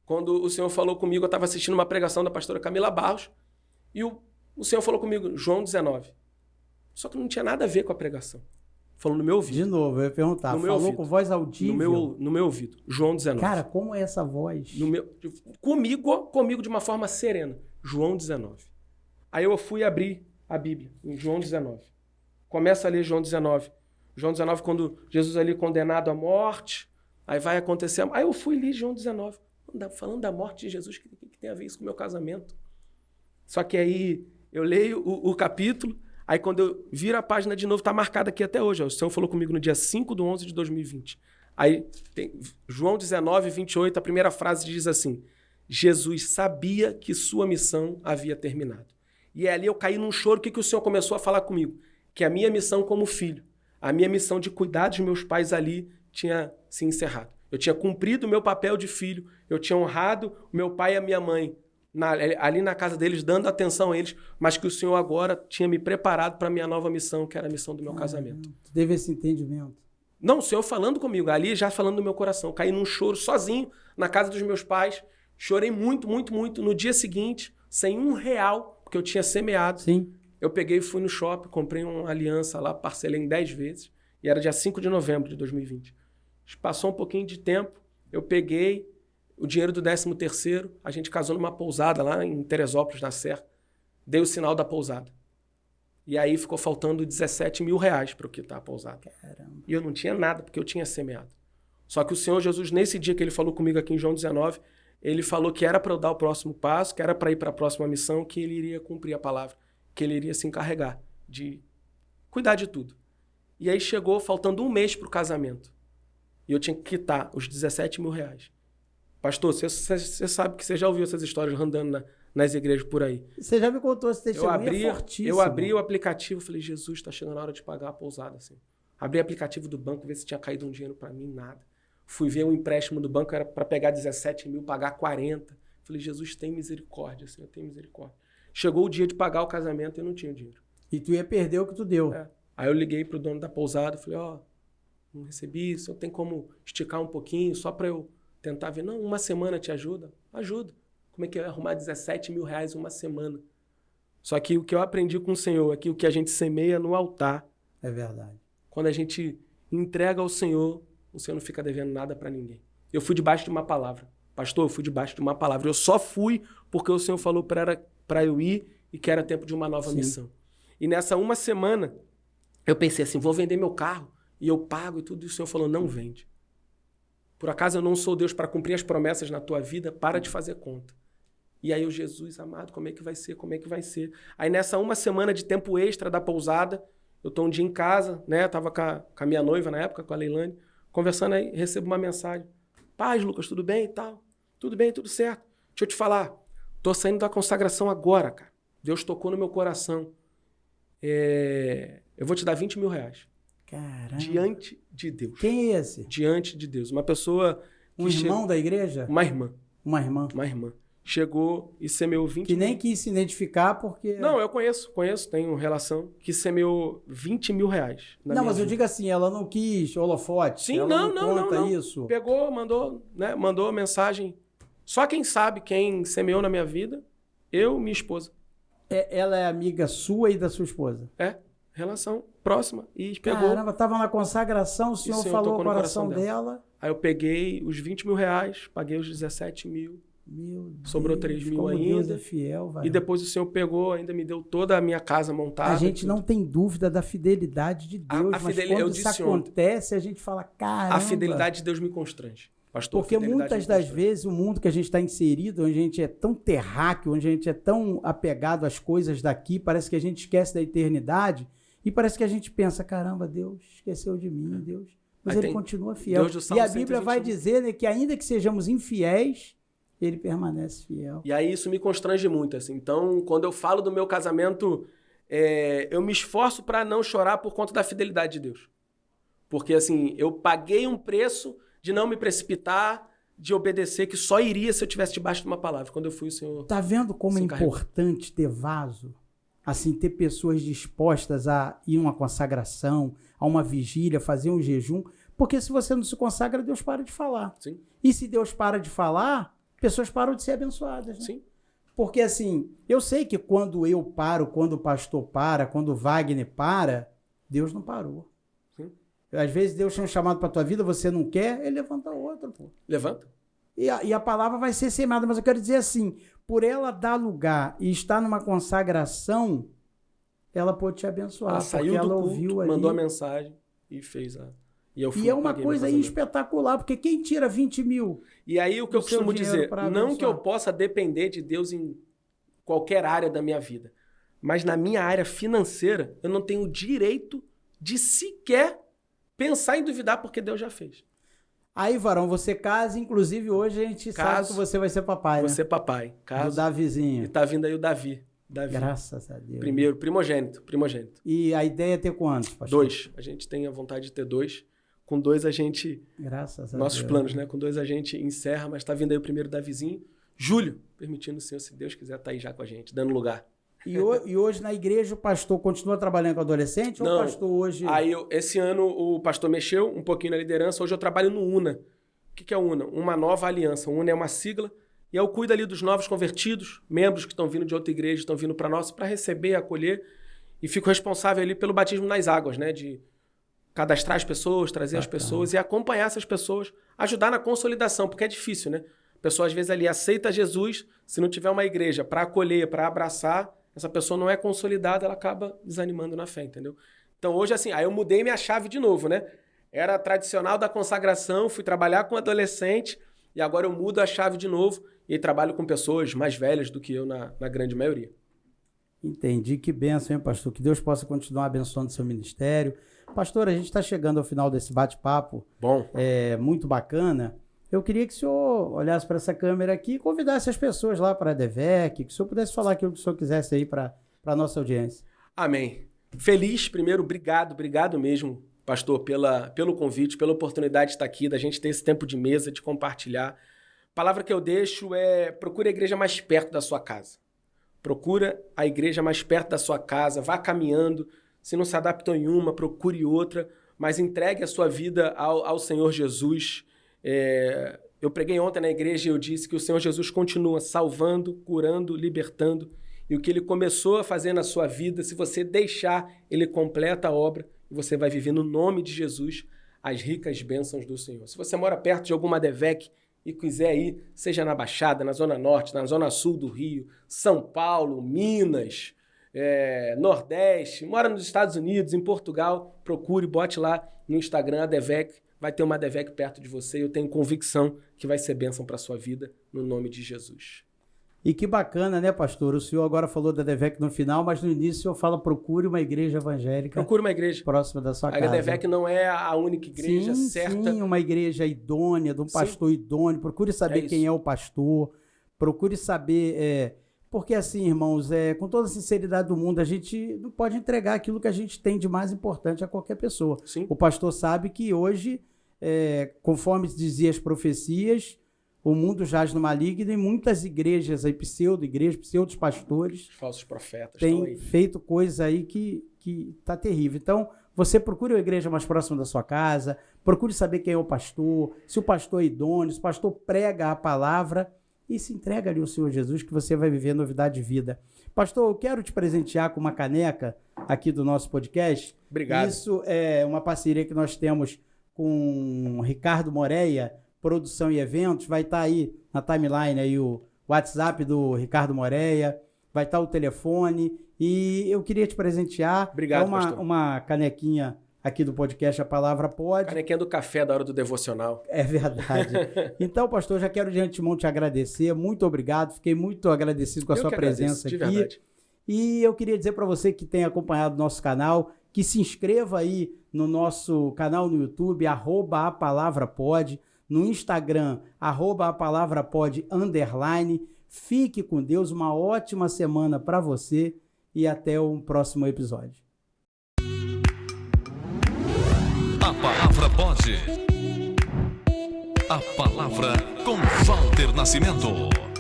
quando o Senhor falou comigo, eu estava assistindo uma pregação da pastora Camila Barros, e o Senhor falou comigo, João 19. Só que não tinha nada a ver com a pregação. Falou no meu ouvido. De novo, eu ia perguntar. Falou com voz audível? No meu ouvido. João 19. Cara, como é essa voz? Comigo de uma forma serena. João 19. Aí eu fui abrir a Bíblia, em João 19. Começa a ler João 19. João 19, quando Jesus ali condenado à morte, aí vai acontecer... Aí eu fui ler João 19. Falando da morte de Jesus, o que tem a ver isso com o meu casamento? Só que aí eu leio o capítulo, aí quando eu viro a página de novo, está marcado aqui até hoje. Ó, o Senhor falou comigo no dia 5/11/2020. Aí tem João 19, 28, a primeira frase diz assim, Jesus sabia que sua missão havia terminado. E ali eu caí num choro, o que o Senhor começou a falar comigo? Que a minha missão como filho, a minha missão de cuidar dos meus pais ali tinha se encerrado. Eu tinha cumprido o meu papel de filho, eu tinha honrado o meu pai e a minha mãe ali na casa deles, dando atenção a eles, mas que o Senhor agora tinha me preparado para a minha nova missão, que era a missão do meu casamento. Teve esse entendimento. Não, o Senhor falando comigo, ali já falando do meu coração. Eu caí num choro sozinho na casa dos meus pais, chorei muito, muito, muito. No dia seguinte, sem R$1, porque eu tinha semeado, Sim. eu peguei e fui no shopping, comprei uma aliança lá, parcelei em 10 vezes, e era dia 5 de novembro de 2020. Passou um pouquinho de tempo, eu peguei o dinheiro do 13º, a gente casou numa pousada lá em Teresópolis, na Serra, dei o sinal da pousada. E aí ficou faltando R$17 mil para eu quitar a pousada. Caramba. E eu não tinha nada, porque eu tinha semeado. Só que o Senhor Jesus, nesse dia que ele falou comigo aqui em João 19, ele falou que era para eu dar o próximo passo, que era para ir para a próxima missão, que ele iria cumprir a palavra, que ele iria se encarregar de cuidar de tudo. E aí chegou faltando um mês para o casamento. E eu tinha que quitar os R$17 mil. Pastor, você sabe que você já ouviu essas histórias andando nas igrejas por aí. Você já me contou esse testemunho, é fortíssimo. Eu abri o aplicativo, falei, Jesus, está chegando a hora de pagar a pousada. Assim. Abri o aplicativo do banco, ver se tinha caído um dinheiro para mim, nada. Fui ver o empréstimo do banco, era para pegar 17 mil, pagar 40. Falei, Jesus, tem misericórdia, Senhor, tem misericórdia. Chegou o dia de pagar o casamento e eu não tinha dinheiro. E tu ia perder o que tu deu. É. Aí eu liguei pro dono da pousada, falei, não recebi isso, eu tenho como esticar um pouquinho, só para eu tentar ver. Não, uma semana te ajuda? Ajuda. Como é que eu ia arrumar 17 mil reais uma semana? Só que o que eu aprendi com o Senhor é que o que a gente semeia no altar. É verdade. Quando a gente entrega ao Senhor, o Senhor não fica devendo nada para ninguém. Eu fui debaixo de uma palavra. Pastor, eu fui debaixo de uma palavra. Eu só fui porque o Senhor falou para eu ir e que era tempo de uma nova missão. E nessa uma semana, eu pensei assim, vou vender meu carro e eu pago e tudo. E o Senhor falou, não vende. Por acaso eu não sou Deus para cumprir as promessas na tua vida? Para de fazer conta. E aí Jesus, amado, como é que vai ser? Como é que vai ser? Aí nessa uma semana de tempo extra da pousada, eu estou um dia em casa, né? Tava com a minha noiva na época, com a Leilane, conversando aí, recebo uma mensagem. Paz, Lucas, tudo bem e tal? Tudo bem, tudo certo. Deixa eu te falar, tô saindo da consagração agora, cara. Deus tocou no meu coração. Eu vou te dar 20 mil reais. Caramba. Diante de Deus. Quem é esse? Diante de Deus. Uma pessoa... Um irmão da igreja? Uma irmã. Uma irmã. Uma irmã. Chegou e semeou 20 que mil. nem quis se identificar porque... Não, eu conheço, tenho relação, que semeou 20 mil reais. Não, mas eu digo assim, ela não quis holofote. Sim, ela não. conta isso. Pegou, mandou mensagem. Só quem sabe quem semeou na minha vida, eu, minha esposa. Ela é amiga sua e da sua esposa? É, relação próxima. E pegou. Caramba, tava na consagração, o senhor falou o coração dela. Aí eu peguei os 20 mil reais, paguei os 17 mil. Meu Deus, sobrou 3 mil ainda. Deus é fiel, vai. E depois o Senhor pegou, ainda me deu toda a minha casa montada. A gente não tem dúvida da fidelidade de Deus, mas quando isso acontece, a gente fala, caramba. A fidelidade de Deus me constrange, pastor. Porque muitas das vezes o mundo que a gente está inserido, onde a gente é tão terráqueo, onde a gente é tão apegado às coisas daqui, parece que a gente esquece da eternidade e parece que a gente pensa, caramba, Deus esqueceu de mim, Deus. Mas ele continua fiel. E a Bíblia vai dizer, né, que ainda que sejamos infiéis, ele permanece fiel. E aí isso me constrange muito, assim. Então, quando eu falo do meu casamento, eu me esforço para não chorar por conta da fidelidade de Deus. Porque, assim, eu paguei um preço de não me precipitar, de obedecer, que só iria se eu estivesse debaixo de uma palavra. Quando eu fui, o Senhor... Tá vendo como é importante ter vaso? Assim, ter pessoas dispostas a ir a uma consagração, a uma vigília, fazer um jejum. Porque se você não se consagra, Deus para de falar. Sim. E se Deus para de falar... pessoas param de ser abençoadas, né? Sim. Porque, assim, eu sei que quando eu paro, quando o pastor para, quando o Wagner para, Deus não parou. Sim. Às vezes Deus tem um chamado para tua vida, você não quer, ele levanta outro, pô. Levanta. E a palavra vai ser semeada, mas eu quero dizer assim, por ela dar lugar e estar numa consagração, ela pode te abençoar. Ela saiu do ela culto, ouviu ali. mandou a mensagem e fez a... E é uma coisa aí espetacular, porque quem tira 20 mil? E aí o que eu costumo dizer, não que eu possa depender de Deus em qualquer área da minha vida, mas na minha área financeira, eu não tenho o direito de sequer pensar em duvidar porque Deus já fez. Aí, varão, você casa, inclusive hoje a gente sabe que você vai ser papai, né? Você é papai. Caso. Do Davizinho. E tá vindo aí o Davi. Graças a Deus. Primeiro, primogênito. E a ideia é ter quantos, pastor? 2. A gente tem a vontade de ter 2. Com 2 a gente... Graças a nossos Deus. planos, né? Com 2 a gente encerra, mas tá vindo aí o primeiro Davizinho. Julho, permitindo o Senhor, se Deus quiser, tá aí já com a gente, dando lugar. E hoje na igreja o pastor continua trabalhando com adolescente? Não. Ou o pastor hoje... Aí esse ano o pastor mexeu um pouquinho na liderança. Hoje eu trabalho no UNA. O que é o UNA? Uma nova aliança. O UNA é uma sigla e eu cuido ali dos novos convertidos, membros que estão vindo de outra igreja, estão vindo para nós para receber, acolher, e fico responsável ali pelo batismo nas águas, né? De cadastrar as pessoas, trazer as pessoas e acompanhar essas pessoas, ajudar na consolidação, porque é difícil, né? A pessoa às vezes ali aceita Jesus, se não tiver uma igreja para acolher, para abraçar, essa pessoa não é consolidada, ela acaba desanimando na fé, entendeu? Então hoje assim, aí eu mudei minha chave de novo, né? Era tradicional da consagração, fui trabalhar com adolescente e agora eu mudo a chave de novo e trabalho com pessoas mais velhas do que eu na grande maioria. Entendi, que bênção, hein, pastor? Que Deus possa continuar abençoando o seu ministério. Pastor, a gente está chegando ao final desse bate-papo. Bom. Muito bacana. Eu queria que o senhor olhasse para essa câmera aqui e convidasse as pessoas lá para a DEVEC, que o senhor pudesse falar aquilo que o senhor quisesse aí para a nossa audiência. Amém. Feliz, primeiro, obrigado mesmo, pastor, pelo convite, pela oportunidade de estar aqui, da gente ter esse tempo de mesa, de compartilhar. A palavra que eu deixo é: procure a igreja mais perto da sua casa. Procura a igreja mais perto da sua casa, vá caminhando. Se não se adaptou em uma, procure outra, mas entregue a sua vida ao Senhor Jesus. Eu preguei ontem na igreja e eu disse que o Senhor Jesus continua salvando, curando, libertando. E o que Ele começou a fazer na sua vida, se você deixar, Ele completa a obra e você vai viver no nome de Jesus as ricas bênçãos do Senhor. Se você mora perto de alguma DEVEC e quiser ir, seja na Baixada, na Zona Norte, na Zona Sul do Rio, São Paulo, Minas, Nordeste, mora nos Estados Unidos, em Portugal, procure, bote lá no Instagram a DEVEC, vai ter uma DEVEC perto de você e eu tenho convicção que vai ser bênção para a sua vida, no nome de Jesus. E que bacana, né, pastor? O senhor agora falou da DEVEC no final, mas no início o senhor fala: procure uma igreja evangélica. Procure uma igreja próxima da sua casa. A DEVEC não é a única igreja certa. Sim, uma igreja idônea, de um pastor idôneo. Procure saber quem é o pastor. Procure saber... Porque assim, irmãos, com toda a sinceridade do mundo, a gente não pode entregar aquilo que a gente tem de mais importante a qualquer pessoa. Sim. O pastor sabe que hoje, conforme dizia as profecias, o mundo jaz no maligno e muitas igrejas aí, pseudo-igrejas, pseudo-pastores, falsos profetas, têm feito coisas aí que tá terrível. Então, você procure a igreja mais próxima da sua casa, procure saber quem é o pastor, se o pastor é idôneo, se o pastor prega a palavra e se entrega ali ao Senhor Jesus, que você vai viver novidade de vida. Pastor, eu quero te presentear com uma caneca aqui do nosso podcast. Obrigado. Isso é uma parceria que nós temos com o Ricardo Moreira, Produção e Eventos. Vai estar aí na timeline aí o WhatsApp do Ricardo Moreira, vai estar o telefone e eu queria te presentear. Obrigado, pastor. Uma canequinha aqui do podcast A Palavra Pode. Canequinha do café da hora do devocional. É verdade. Então, pastor, já quero de antemão te agradecer. Muito obrigado. Fiquei muito agradecido com a sua presença aqui. Verdade. E eu queria dizer para você que tem acompanhado o nosso canal, que se inscreva aí no nosso canal no YouTube, @apalavrapod, no Instagram, @apalavrapod_. Fique com Deus, uma ótima semana para você e até o próximo episódio. A Palavra Pode. A Palavra com Walter Nascimento.